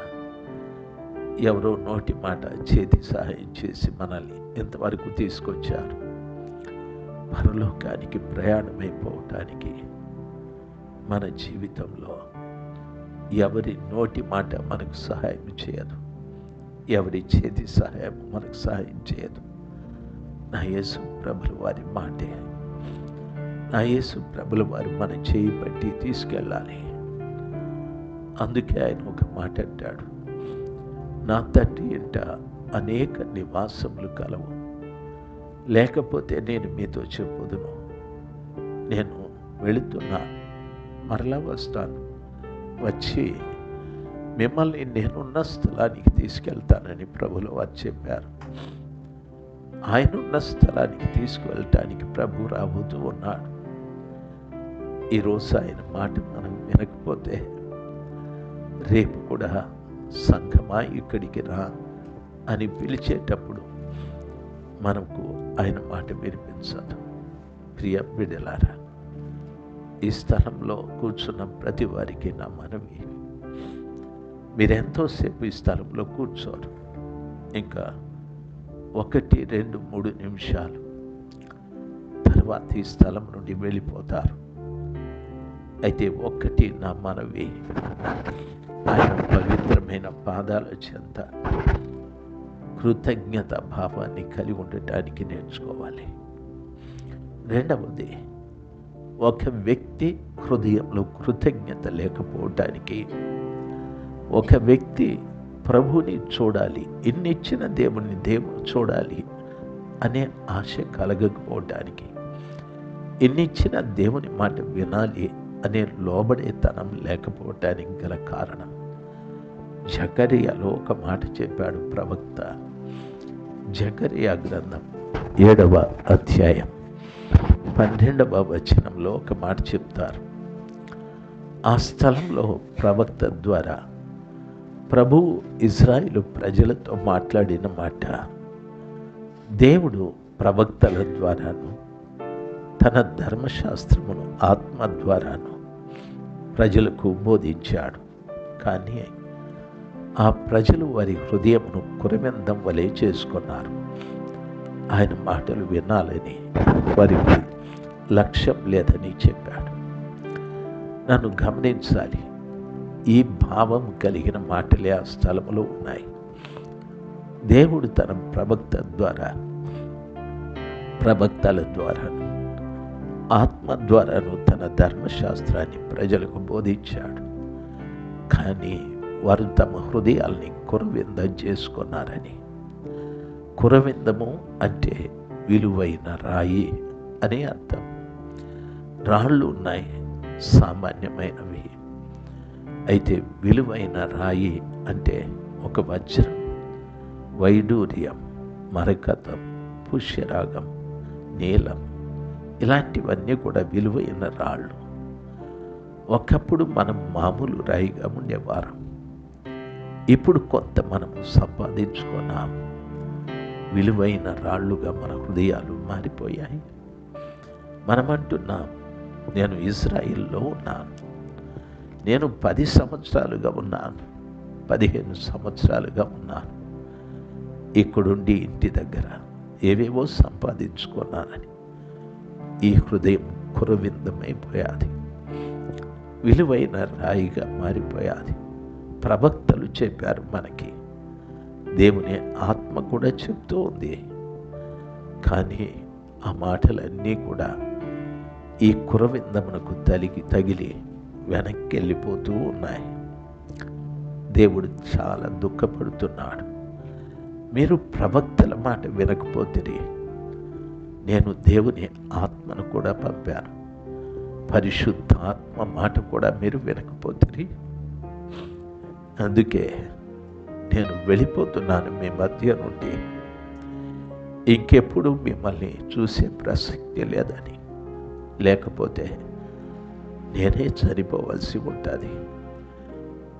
ఎవరో నోటి మాట చేతి సహాయం చేసి మనల్ని ఇంతవరకు తీసుకొచ్చారు. పరలోకానికి ప్రయాణమైపోవటానికి మన జీవితంలో ఎవరి నోటి మాట మనకు సహాయం చేయదు, ఎవరి చేతి సహాయం మనకు సహాయం చేయదు. నా యేసు ప్రభుల వారి మాటే, నా యేసు ప్రభుల వారు మన చేయి పట్టి తీసుకెళ్ళాలి. అందుకే ఆయన ఒక మాట అంటాడు, నా తండ్రి ఇంట అనేక నివాసములు కలవు, లేకపోతే నేను మీతో చెప్పుదును. నేను వెళుతున్నా, మరలా వస్తాను, వచ్చి మిమ్మల్ని నేనున్న స్థలానికి తీసుకెళ్తానని ప్రభువుల వారు చెప్పారు. ఆయనున్న స్థలానికి తీసుకువెళ్ళటానికి ప్రభు రాబోతూ ఉన్నాడు. ఈరోజు ఆయన మాట మనం వినకపోతే రేపు కూడా సంఘమా ఇక్కడికి రా అని పిలిచేటప్పుడు మనకు ఆయన మాట వినిపించదు. ప్రియ బిడ్డలారా, ఈ స్థలంలో కూర్చున్న ప్రతి వారికి నా మనవి, మీరెంతోసేపు ఈ స్థలంలో కూర్చోరు, ఇంకా 1, 2, 3 నిమిషాలు తర్వాత ఈ స్థలం నుండి వెళ్ళిపోతారు. అయితే ఒక్కటి నా మనవి, ఆయన పవిత్రమైన పాదాల చెంత కృతజ్ఞత భావాన్ని కలిగి ఉండటానికి నేర్చుకోవాలి. రెండవది, ఒక వ్యక్తి హృదయంలో కృతజ్ఞత లేకపోవటానికి, ఒక వ్యక్తి ప్రభుని చూడాలి, ఇన్నిచ్చిన దేవుని దేవుడు చూడాలి అనే ఆశ కలగకపోవటానికి, ఇన్నిచ్చిన దేవుని మాట వినాలి అనే లోబడేతనం లేకపోవటానికి గల కారణం, జకర్యాలో ఒక మాట చెప్పాడు ప్రవక్త. జకర్యా గ్రంథం 7వ అధ్యాయం 12వ వచనంలో ఒక మాట చెప్తారు. ఆ స్థలంలో ప్రవక్త ద్వారా ప్రభువు ఇజ్రాయేలు ప్రజలతో మాట్లాడిన మాట, దేవుడు ప్రవక్తల ద్వారాను తన ధర్మశాస్త్రమును ఆత్మ ద్వారాను ప్రజలకు బోధించాడు. కానీ ఆ ప్రజలు వారి హృదయమును కురమెందం వలె చేసుకున్నారు. ఆయన మాటలు వినాలని వారికి లక్ష్యం లేదని చెప్పాడు. నన్ను గమనించాలి, ఈ భావం కలిగిన మాటలే ఆ స్థలంలో ఉన్నాయి. దేవుడు తన ప్రవక్తల ద్వారాను ఆత్మ ద్వారాను తన ధర్మశాస్త్రాన్ని ప్రజలకు బోధించాడు. కానీ వారు తమ హృదయాల్ని కురవిందం చేసుకున్నారని. కురవిందము అంటే విలువైన రాయి అని అర్థం. రాళ్ళు ఉన్నాయి, సామాన్యమైనవి. అయితే విలువైన రాయి అంటే ఒక వజ్రం, వైడూర్యం, మరకతం, పుష్యరాగం, నీలం, ఇలాంటివన్నీ కూడా విలువైన రాళ్ళు. ఒకప్పుడు మనం మామూలు రాయిగా ఉండేవారం, ఇప్పుడు కొంత మనము సంపాదించుకున్నాం. విలువైన రాళ్ళుగా మన హృదయాలు మారిపోయాయి. మనమంటున్నాం, నేను ఇజ్రాయిల్లో ఉన్నాను, నేను 10 సంవత్సరాలుగా ఉన్నాను, 15 సంవత్సరాలుగా ఉన్నాను, ఇక్కడుండి ఇంటి దగ్గర ఏవేవో సంపాదించుకున్నానని ఈ హృదయం కురవిందమైపోయాది, విలువైన రాయిగా మారిపోయాది. ప్రవక్తలు చెప్పారు మనకి, దేవుని ఆత్మ కూడా చెప్తూ ఉంది. కానీ ఆ మాటలన్నీ కూడా ఈ కురవిందమునకు తగిలి వెనక్కి వెళ్ళిపోతూ ఉన్నాయి. దేవుడు చాలా దుఃఖపడుతున్నాడు. మీరు ప్రవక్తల మాట వినకపోతే నేను దేవుని ఆత్మను కూడా పంపాను, పరిశుద్ధ ఆత్మ మాట కూడా మీరు వినకపోతే, అందుకే నేను వెళ్ళిపోతున్నాను మీ మధ్య నుండి, ఇంకెప్పుడు మిమ్మల్ని చూసే ప్రసక్తి లేదని. లేకపోతే నేనే చనిపోవలసి ఉంటుంది.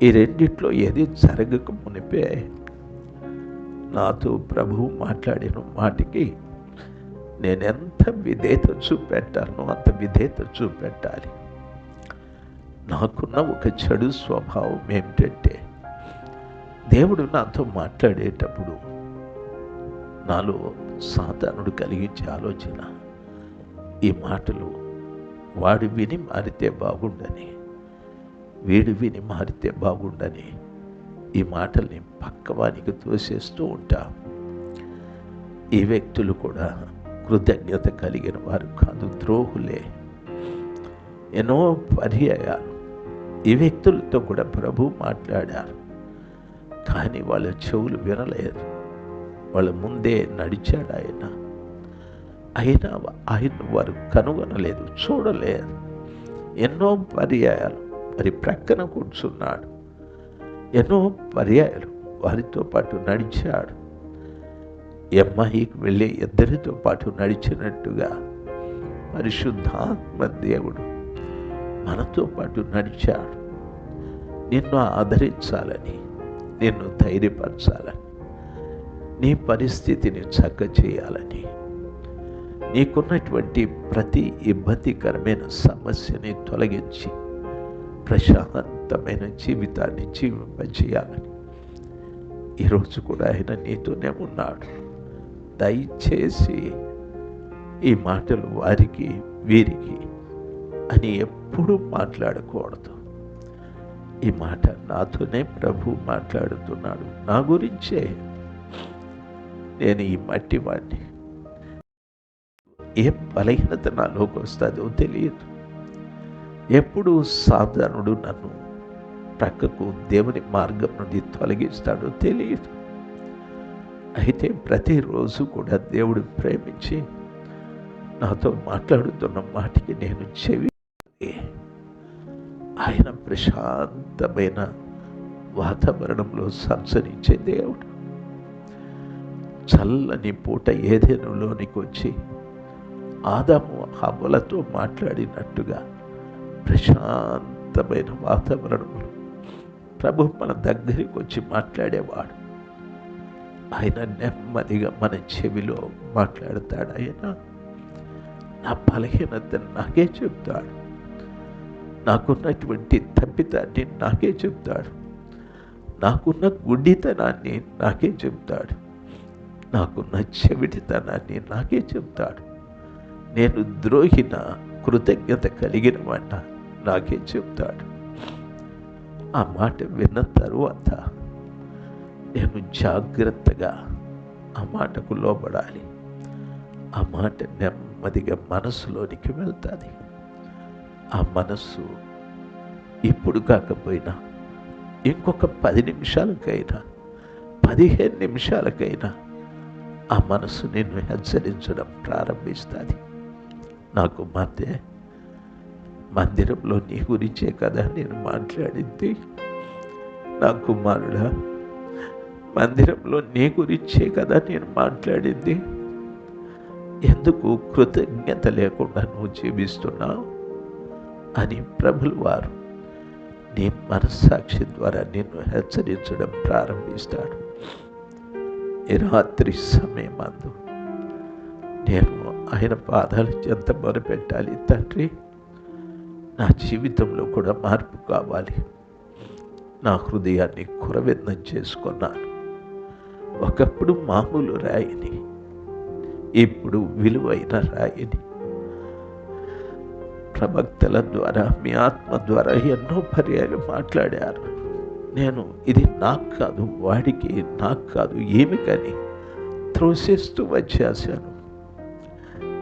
ఈ రెండిట్లో ఏది జరగక మునిపే నాతో ప్రభువు మాట్లాడిన మాటకి నేనెంత విధేయత చూపెట్టానో అంత విధేయత చూపెట్టాలి. నాకున్న ఒక చెడు స్వభావం ఏమిటంటే, దేవుడు నాతో మాట్లాడేటప్పుడు నాలో సాతానుడు కలిగించే ఆలోచన, ఈ మాటలు వాడు విని మారితే బాగుండని, వీడు విని మారితే బాగుండని ఈ మాటల్ని పక్కవానికి తోసేస్తూ ఉంటా. ఈ వ్యక్తులు కూడా కృతజ్ఞత కలిగిన వారు కాదు, ద్రోహులే. ఎన్నో పర్యాయాలు ఈ వ్యక్తులతో కూడా ప్రభు మాట్లాడారు, కానీ వాళ్ళ చెవులు వినలేదు. వాళ్ళ ముందే నడిచాడు ఆయన, అయినా ఆయన వారు కనుగొనలేదు, చూడలేదు. ఎన్నో పర్యాయాలు మరి ప్రక్కన కూర్చున్నాడు, ఎన్నో పర్యాయాలు వారితో పాటు నడిచాడు. ఎమ్మాయికి వెళ్ళే ఇద్దరితో పాటు నడిచినట్టుగా పరిశుద్ధాత్మ దేవుడు మనతో పాటు నడిచాడు. నిన్ను ఆదరించాలని, నిన్ను ధైర్యపరచాలని, నీ పరిస్థితిని చక్క చేయాలని, నీకున్నటువంటి ప్రతి ఇబ్బందికరమైన సమస్యని తొలగించి ప్రశాంతమైన జీవితాన్ని జీవింపజేయాలని ఈరోజు కూడా ఆయన నీతోనే ఉన్నాడు. దయచేసి ఈ మాటలు వారికి వీరికి అని ఎప్పుడూ మాట్లాడకూడదు. ఈ మాట నాతోనే ప్రభు మాట్లాడుతున్నాడు, నా గురించే. నేను ఈ మట్టి వాడిని, ఏ బలహీనత నాలోకి వస్తుందో తెలియదు. ఎప్పుడు సాధారణుడు నన్ను ప్రక్కకు దేవుని మార్గం నుండి తొలగిస్తాడో తెలియదు. అయితే ప్రతిరోజు కూడా దేవుడు ప్రేమించి నాతో మాట్లాడుతున్న మాటికి నేను చెవి, ఆయన ప్రశాంతమైన వాతావరణంలో సంచరించే దేవుడు. చల్లని పూట ఏదెనులోనికి వచ్చి ఆదాము హవ్వలతో మాట్లాడినట్టుగా ప్రశాంతమైన వాతావరణంలో ప్రభు మన దగ్గరికి వచ్చి మాట్లాడేవాడు. ఆయన నెమ్మదిగా మన చెవిలో మాట్లాడతాడు. ఆయన నా బలహీనతను నాకే చెప్తాడు, నాకున్నటువంటి తప్పితాన్ని నాకే చెప్తాడు, నాకున్న గుడ్డితనాన్ని నాకే చెప్తాడు, నాకున్న చెవిటితనాన్ని నాకే చెప్తాడు. నేను ద్రోహిన కృతజ్ఞత కలిగిన వాట నాకే చెప్తాడు. ఆ మాట విన్న తరువాత నేను జాగ్రత్తగా ఆ మాటకు లోబడాలి. ఆ మాట నెమ్మదిగా మనసులోనికి వెళ్తుంది. ఆ మనస్సు ఇప్పుడు కాకపోయినా ఇంకొక 10 నిమిషాలకైనా 15 నిమిషాలకైనా ఆ మనస్సు నిన్ను హెచ్చరించడం ప్రారంభిస్తుంది. నాకు మధ్య మందిరంలో నీ గురించే కదా నేను మాట్లాడింది. నా కుమారుడా, మందిరంలో నీ గురించే కదా నేను మాట్లాడింది. ఎందుకు కృతజ్ఞత లేకుండా నువ్వు జీవిస్తున్నావు అని ప్రభులు వారు నీ మనస్సాక్షి ద్వారా నిన్ను హెచ్చరించడం ప్రారంభిస్తాడు. ఈ రాత్రి సమయమందు నేను ఆయన పాదాల చెంత మొరపెట్టాలి. తండ్రి, నా జీవితంలో కూడా మార్పు కావాలి. నా హృదయాన్ని కురవిందం చేసుకున్నాను. ఒకప్పుడు మామూలు రాయిని, ఇప్పుడు విలువైన రాయిని. ప్రవక్తల ద్వారా, మీ ఆత్మ ద్వారా ఎన్నో పర్యాలు మాట్లాడారు. నేను ఇది నాకు కాదు, వాడికి నాకు కాదు, ఏమి కానీ త్రోసేస్తూ వచ్చేసాను.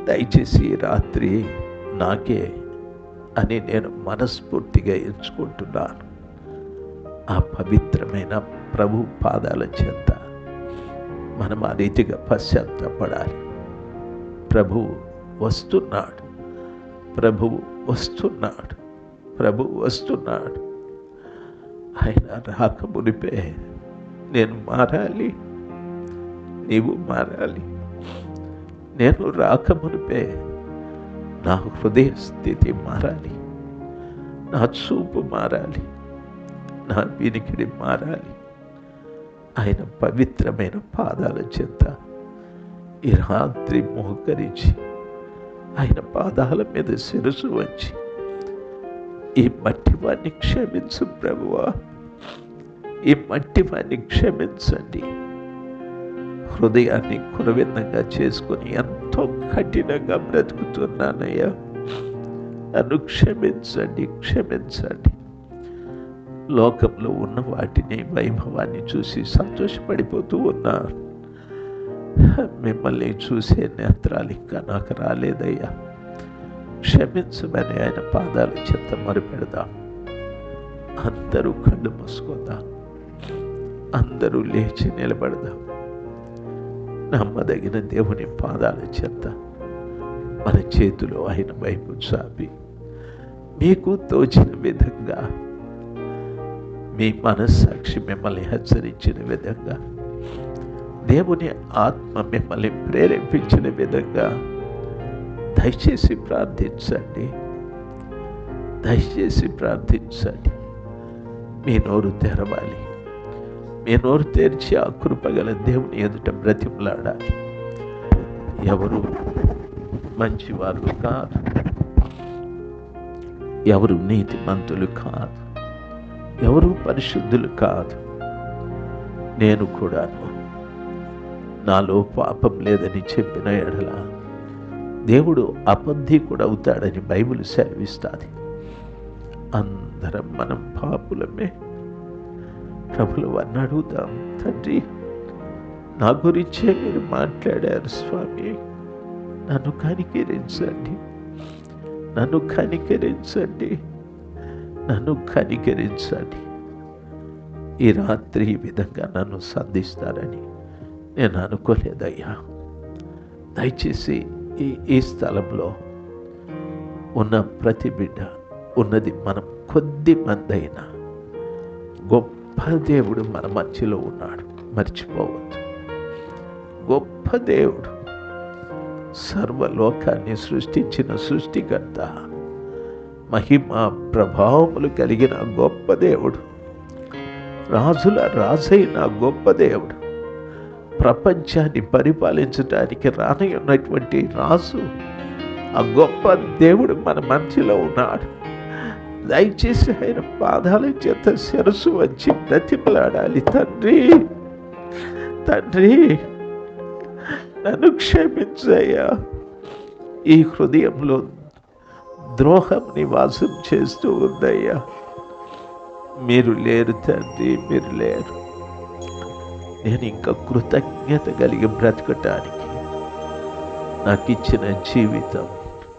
దయచేసి రాత్రి నాకే అని నేను మనస్ఫూర్తిగా ఎంచుకుంటున్నాను. ఆ పవిత్రమైన ప్రభు పాదాల చెంత మనం ఆ రీతిగా పశ్చాత్తాపడాలి. ప్రభువు వస్తున్నాడు, ప్రభువు వస్తున్నాడు, ప్రభువు వస్తున్నాడు. ఆయన రాకమునిపే నేను మారాలి, నీవు మారాలి. నేను రాకమునిపే నా హృదయ స్థితి మారాలి, నా చూపు మారాలి, నా వినికిడి మారాలి. ఆయన పవిత్రమైన పాదాల చెంత ఈ రాత్రి మోకరించి ఆయన పాదాల మీద శిరసు వంచి, ఈ మట్టి వాడిని క్షమించు ప్రభువా, ఈ మట్టి వారిని క్షమించండి. హృదయాన్ని కురవిందంగా చేసుకొని ఎంతో కఠినంగా బ్రతుకుతున్నానయ్యా, నన్ను క్షమించండి, క్షమించండి. లోకంలో ఉన్న వాటిని, వైభవాన్ని చూసి సంతోషపడిపోతూ ఉన్నారు. మిమ్మల్ని చూసే నేత్రాలు ఇంకా నాకు రాలేదయ్యా, క్షమించమని ఆయన పాదాల చెంత మొరపెడదాం. అందరూ కళ్ళు మూసుకుందాం, అందరూ లేచి నిలబడదాం. నమ్మదగిన దేవుని పాదాల చెంత మన చేతిలో ఆయన వైపు చాపి మీకు తోచిన విధంగా, మీ మనస్సాక్షి మిమ్మల్ని హెచ్చరించిన విధంగా, దేవుని ఆత్మ మిమ్మల్ని ప్రేరేపించిన విధంగా దయచేసి ప్రార్థించండి, దయచేసి ప్రార్థించండి. మీ నోరు తెరవాలి, మీ నోరు తెరిచి ఆ కృపగల దేవుని ఎదుట బ్రతిమలాడాలి. ఎవరు మంచివారు కాదు, ఎవరు నీతిమంతులు కాదు, ఎవరు పరిశుద్ధులు కాదు. నేను కూడాను నాలో పాపం లేదని చెప్పిన ఎడల దేవుడు అబద్ధీకుడు అవుతాడని బైబిల్ సెలవిస్తుంది. అందరం మనం పాపులమే. ప్రభుల వారిని అడుగుదాం, తండ్రి నా గురించే మీరు మాట్లాడారు స్వామి, నన్ను కనికరించండి, నన్ను కనికరించండి, నన్ను కనికరించండి. ఈ రాత్రి ఈ విధంగా నన్ను సంధిస్తారని నేను అనుకోలేదయ్యా. దయచేసి ఈ స్థలంలో ఉన్న ప్రతి బిడ్డ, ఉన్నది మనం కొద్ది మంది అయినా, గొప్ప దేవుడు మన మధ్యలో ఉన్నాడు, మర్చిపోవద్దు. గొప్ప దేవుడు, సర్వలోకాన్ని సృష్టించిన సృష్టికర్త, మహిమ ప్రభావములు కలిగిన గొప్ప దేవుడు, రాజుల రాజైన గొప్ప దేవుడు, ప్రపంచాన్ని పరిపాలించడానికి రానయ్యున్నటువంటి రాజు, ఆ గొప్ప దేవుడు మన మధ్యలో ఉన్నాడు. దయచేసి ఆయన పాదాల చేత శిరస్సు వచ్చి బ్రతిమలాడాలి. తండ్రి, తండ్రి నన్ను క్షమించయ్యా. ఈ హృదయంలో ద్రోహం నివాసం చేస్తూ ఉందయ్యా. మీరు లేరు తండ్రి, మీరు లేరు. నేను ఇంకా కృతజ్ఞత కలిగి బ్రతకటానికి, నాకు ఇచ్చిన జీవితం,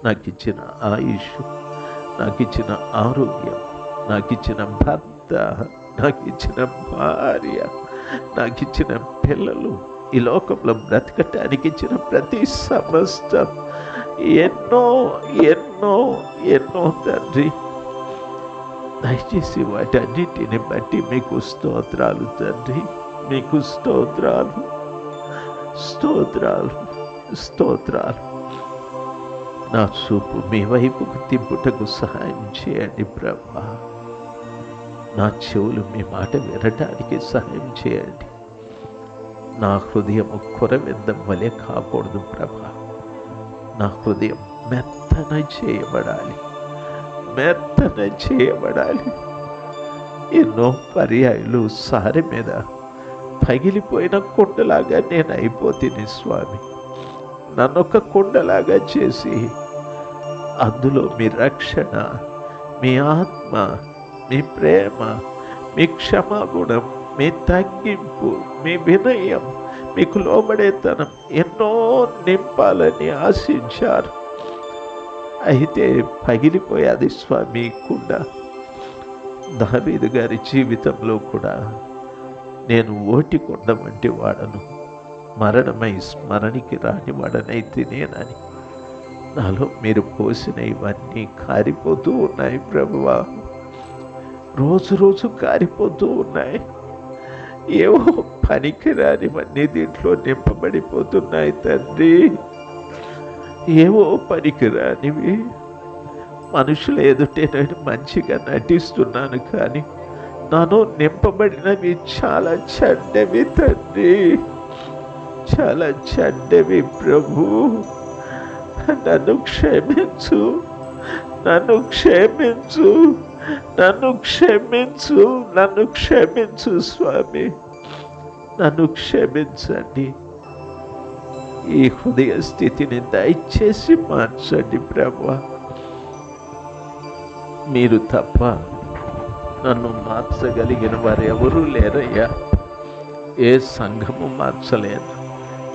నాకు ఇచ్చిన ఆయుష్, నాకు ఇచ్చిన ఆరోగ్యం, నాకు ఇచ్చిన భర్త, నాకు ఇచ్చిన భార్య, నాకు ఇచ్చిన పిల్లలు, ఈ లోకంలో బ్రతకటానికి ఇచ్చిన ప్రతి సమస్తం, ఎన్నో ఎన్నో ఎన్నో తండ్రి. దయచేసి వాటన్నిటిని బట్టి మీకు స్తోత్రాలు తండ్రి, మీకు స్తోత్రాలు, స్తోత్రాలు, స్తోత్రాలు. నా చూపు మీ వైపుకు తిప్పుటకు సహాయం చేయండి ప్రభా. నా చెవులు మీ మాట వినటానికి సహాయం చేయండి. నా హృదయము కొరవిందం వలె కాకూడదు ప్రభా. నా హృదయం మెత్తన చేయబడాలి, మెత్తన చేయబడాలి. ఎన్నో పర్యాయాలు సారి మీద పగిలిపోయిన కుండలాగా నేను అయిపోతుంది స్వామి. నన్నొక కుండలాగా చేసి అందులో మీ రక్షణ, మీ ఆత్మ, మీ ప్రేమ, మీ క్షమాగుణం, మీ తగ్గింపు, మీ వినయం, మీకు లోబడేతనం ఎన్నో నింపాలని ఆశించారు. అయితే పగిలిపోయాది స్వామి కుండ. దావీదు గారి జీవితంలో కూడా నేను ఓటి కొండ వంటి వాడను, మరణమై స్మరణికి రాని వాడనైతే నేనని. నాలో మీరు పోసిన ఇవన్నీ కారిపోతూ ఉన్నాయి ప్రభువా, రోజు రోజు కారిపోతూ ఉన్నాయి. ఏవో పనికిరానివన్నీ దీంట్లో నింపబడిపోతున్నాయి తండ్రి, ఏవో పనికిరానివి. మనుషుల ఎదుటే నేను మంచిగా నటిస్తున్నాను, కానీ నాలో నింపబడినవి చాలా చెడ్డవి తండ్రి, చాలా చెడ్డవి ప్రభు. నన్ను క్షమించు, నన్ను క్షమించు. నన్ను క్షమించు, నన్ను క్షమించు స్వామి, నన్ను క్షమించండి. ఈ హృదయ స్థితిని దయచేసి మార్చండి ప్రభువా. మీరు తప్ప నన్ను మార్చగలిగిన వారు ఎవరూ లేరయ్యా. ఏ సంఘము మార్చలేదు,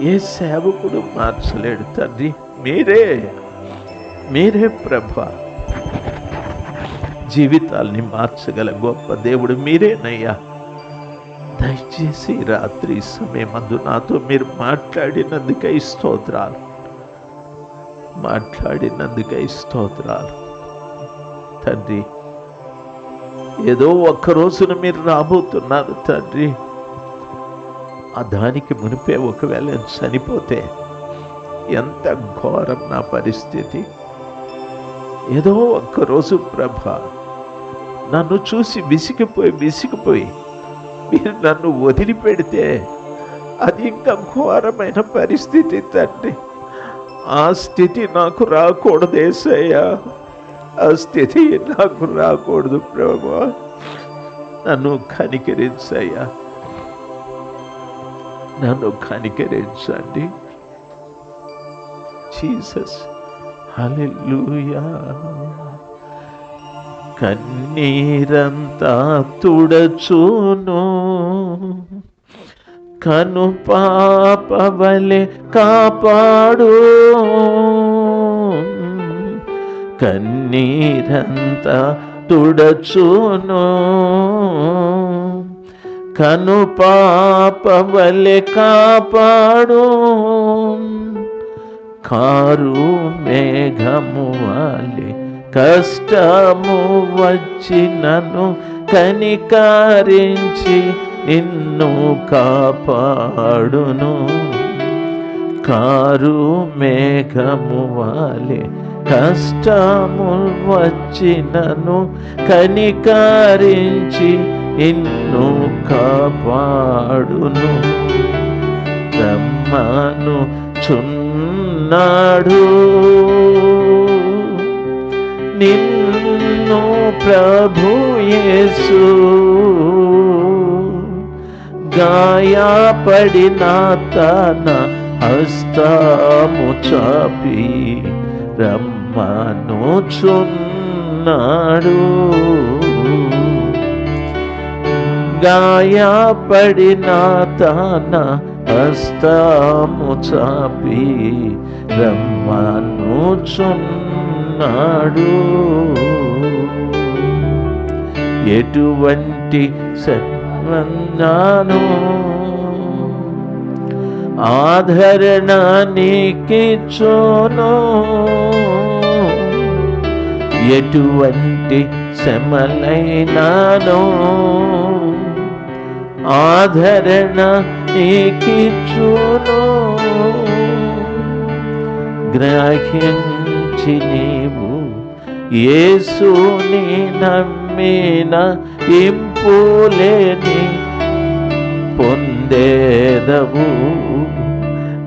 ఏ సేవకుడు మార్చలేడు తండ్రి. మీరే ప్రభువా. జీవితాల్ని మార్చగల గొప్ప దేవుడు మీరేనయ్యా. దయచేసి రాత్రి సమయమందు నాతో మీరు మాట్లాడినందుకై స్తోత్రాలు, మాట్లాడినందుకై స్తోత్రాలు తండ్రి. ఏదో ఒక్క రోజున మీరు రాబోతున్నారు తండ్రి. ఆ దానికి మునిపే ఒకవేళ చనిపోతే ఎంత ఘోరం నా పరిస్థితి. ఏదో ఒక్కరోజు ప్రభా నన్ను చూసి విసిగిపోయి మీరు నన్ను వదిలిపెడితే అది ఇంకా ఘోరమైన పరిస్థితి తండ్రి. ఆ స్థితి నాకు రాకూడదు యేసయ్యా, ఆ స్థితి నాకు రాకూడదు ప్రభువా. నన్ను కనికరించయ్యా, నన్ను కనికరించండి జీసస్. హల్లెలూయా. కన్నీరంతా తుడచును, కను పాపవలె కాపాడు. కన్నీరంతా తుడచును, కను పాపవలె కాపాడు. కారు మేఘము వలె కష్టము వచ్చినను కనికరించి నిన్ను కాపాడును. కారు మేఘము వలె కష్టము వచ్చినను కనికరించి నిన్ను కాపాడును. రమ్మను చున్నాడు నిన్ను ప్రభు యేసు. గాయపడిన తన హస్తము చాపి రమ్మనుచున్నాడు. గాయపడిన తన హస్తము చాపి రమ్మనుచున్నాడు. ఎటువంటి సన్మానాను ఆదరణ నీకిచ్చును. ఎటువంటి శ్రమలైనాను ఆదరణ నీకిచ్చును. గ్రహించి నీవు యేసుని నమ్మిన ఇంపులేని పొందేదవు.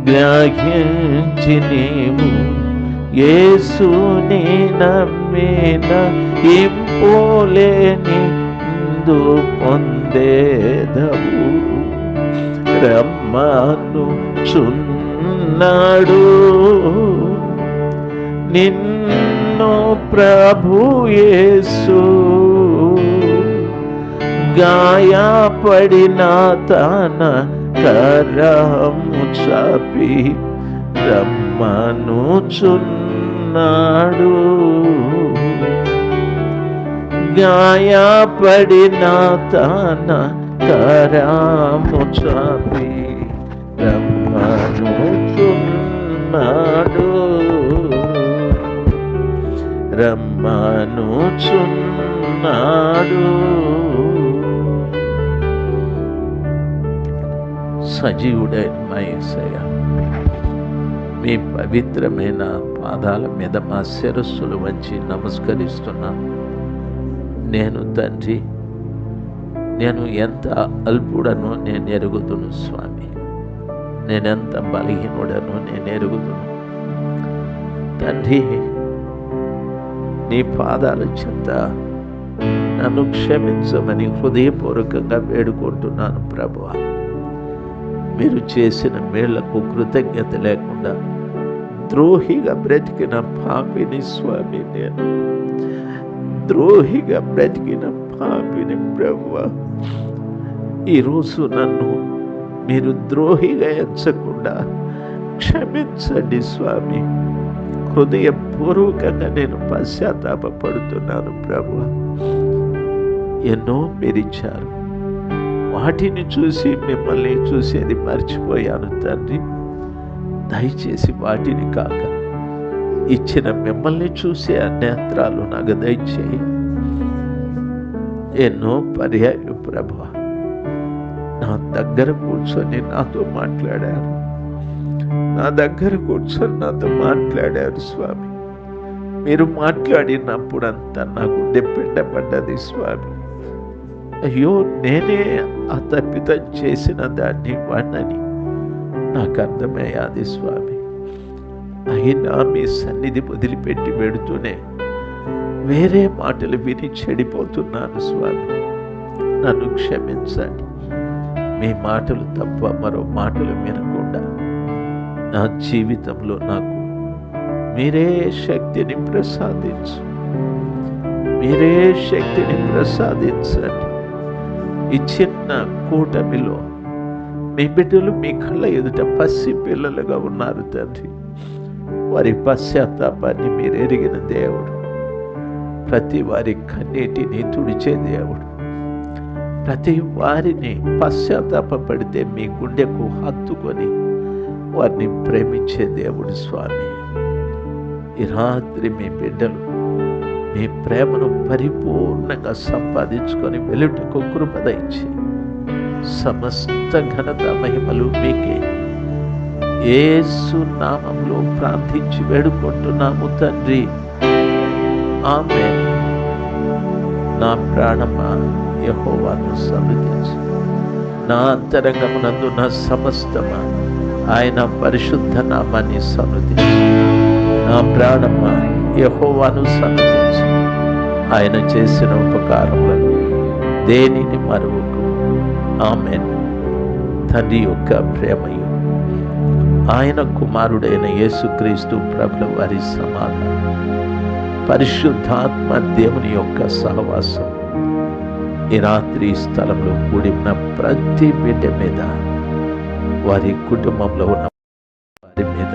గ్రహించి నీవు యేసుని నమ్మిన ఇంపులేని పొందేదవు. రమ్మను చున్నాడు నిన్ను ప్రభు యేసు. గాయపడిన తన కరము చాపి రమ్మనుచున్నాడు. గాయపడిన తన కరము చాపి రమ్మనుచున్నాడు. రమ్మనుచున్నాడు. సజీవుడైన మా యేసయ్య, మీ పవిత్రమైన పాదాల మీద మా శిరస్సులు వంచి నమస్కరిస్తున్నాను. నేను తండ్రి, నేను ఎంత అల్పుడనో నేను ఎరుగుదును స్వామి. నేనెంత బలహీనుడనో నేను ఎరుగుదును తండ్రి. నీ పాదాల చెంత నన్ను క్షమించమని హృదయపూర్వకంగా వేడుకుంటున్నాను ప్రభువా. మీరు చేసిన మేళ్లకు కృతజ్ఞత లేకుండా ద్రోహిగా బ్రతికిన పాపిని స్వామి, నేను ద్రోహిగా బ్రతికిన పాపిని ప్రభువా. ఈరోజు నన్ను మీరు ద్రోహిగా ఎంచకుండా క్షమించండి స్వామి. హృదయపూర్వకంగా నేను పశ్చాత్తాపడుతున్నాను ప్రభువా. ఎన్నో మీరిచ్చారు, వాటిని చూసి మిమ్మల్ని చూసేది మర్చిపోయాను తండ్రి. దయచేసి వాటిని కాక ఇచ్చిన మిమ్మల్ని చూసే ఆ నేత్రాలు నాకు దయచేయి. ఎన్నో పర్యాయాలు ప్రభువా నా దగ్గర కూర్చొని నాతో మాట్లాడారు, నా దగ్గర కూర్చొని నాతో మాట్లాడారు స్వామి. మీరు మాట్లాడినప్పుడంతా నా గుండె పిండపడ్డది స్వామి. అయ్యో, నేనే ఆ తప్పిదం చేసిన దాన్ని వాడినని నాకు అర్థమయ్యాది స్వామి. అయినా మీ సన్నిధి వదిలిపెట్టి వెడుతూనే వేరే మాటలు విని చెడిపోతున్నాను స్వామి. నన్ను క్షమించండి. మీ మాటలు తప్ప మరో మాటలు వినకుండా నా జీవితంలో నాకు మీరే శక్తిని ప్రసాదించు, మీరే శక్తిని ప్రసాదించండి. ఈ చిన్న కూటమిలో మీ బిడ్డలు మీ కళ్ళ ఎదుట పసి పిల్లలుగా ఉన్నారు తండ్రి. వారి పశ్చాత్తాపాన్ని మీరు ఎరిగిన దేవుడు, ప్రతి వారి కన్నీటిని తుడిచే దేవుడు, ప్రతి వారిని పశ్చాత్తాపడితే మీ గుండెకు హత్తుకొని వారిని ప్రేమించే దేవుడు స్వామి. ఈ రాత్రి మీ బిడ్డలు మీ ప్రేమను పరిపూర్ణంగా సంపాదించుకొని వెలుటకు కృప దయచి సమస్త ఘనత మహిమలు మీకే యేసు నామములో ప్రార్థించి వేడుకుంటున్నాము తండ్రి. ఆమేన్. నా ప్రాణమా యెహోవాను స్తుతించు, నా అంతరంగమునందు నా సమస్తమా ఆయన పరిశుద్ధ నామాన్ని స్తుతించు. నా ప్రాణమా యెహోవాను స్తుతించు, ఆయన చేసిన ఉపకారములను దేనిని మరువకు. ఆమేన్. తండ్రి యొక్క ప్రేమయు ఆయన కుమారుడైన యేసుక్రీస్తు ప్రభుల వారి సమాధానం, పరిశుద్ధాత్మ దేవుని యొక్క సహవాసం ఈ రాత్రి స్థలంలో కూడి ఉన్న ప్రతి బిడ్డ మీద, వారి కుటుంబంలో ఉన్న వారి మీద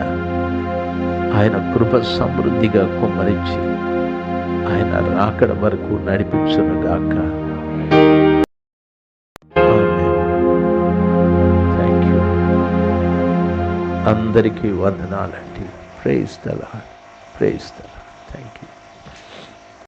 ఆయన కృప సమృద్ధిగా కుమ్మరించి ఆయన రాకడ వరకు నడిపించునుగాక. Thank you. అందరికీ వందనాలండి. Praise the Lord, praise the Lord. Thank you.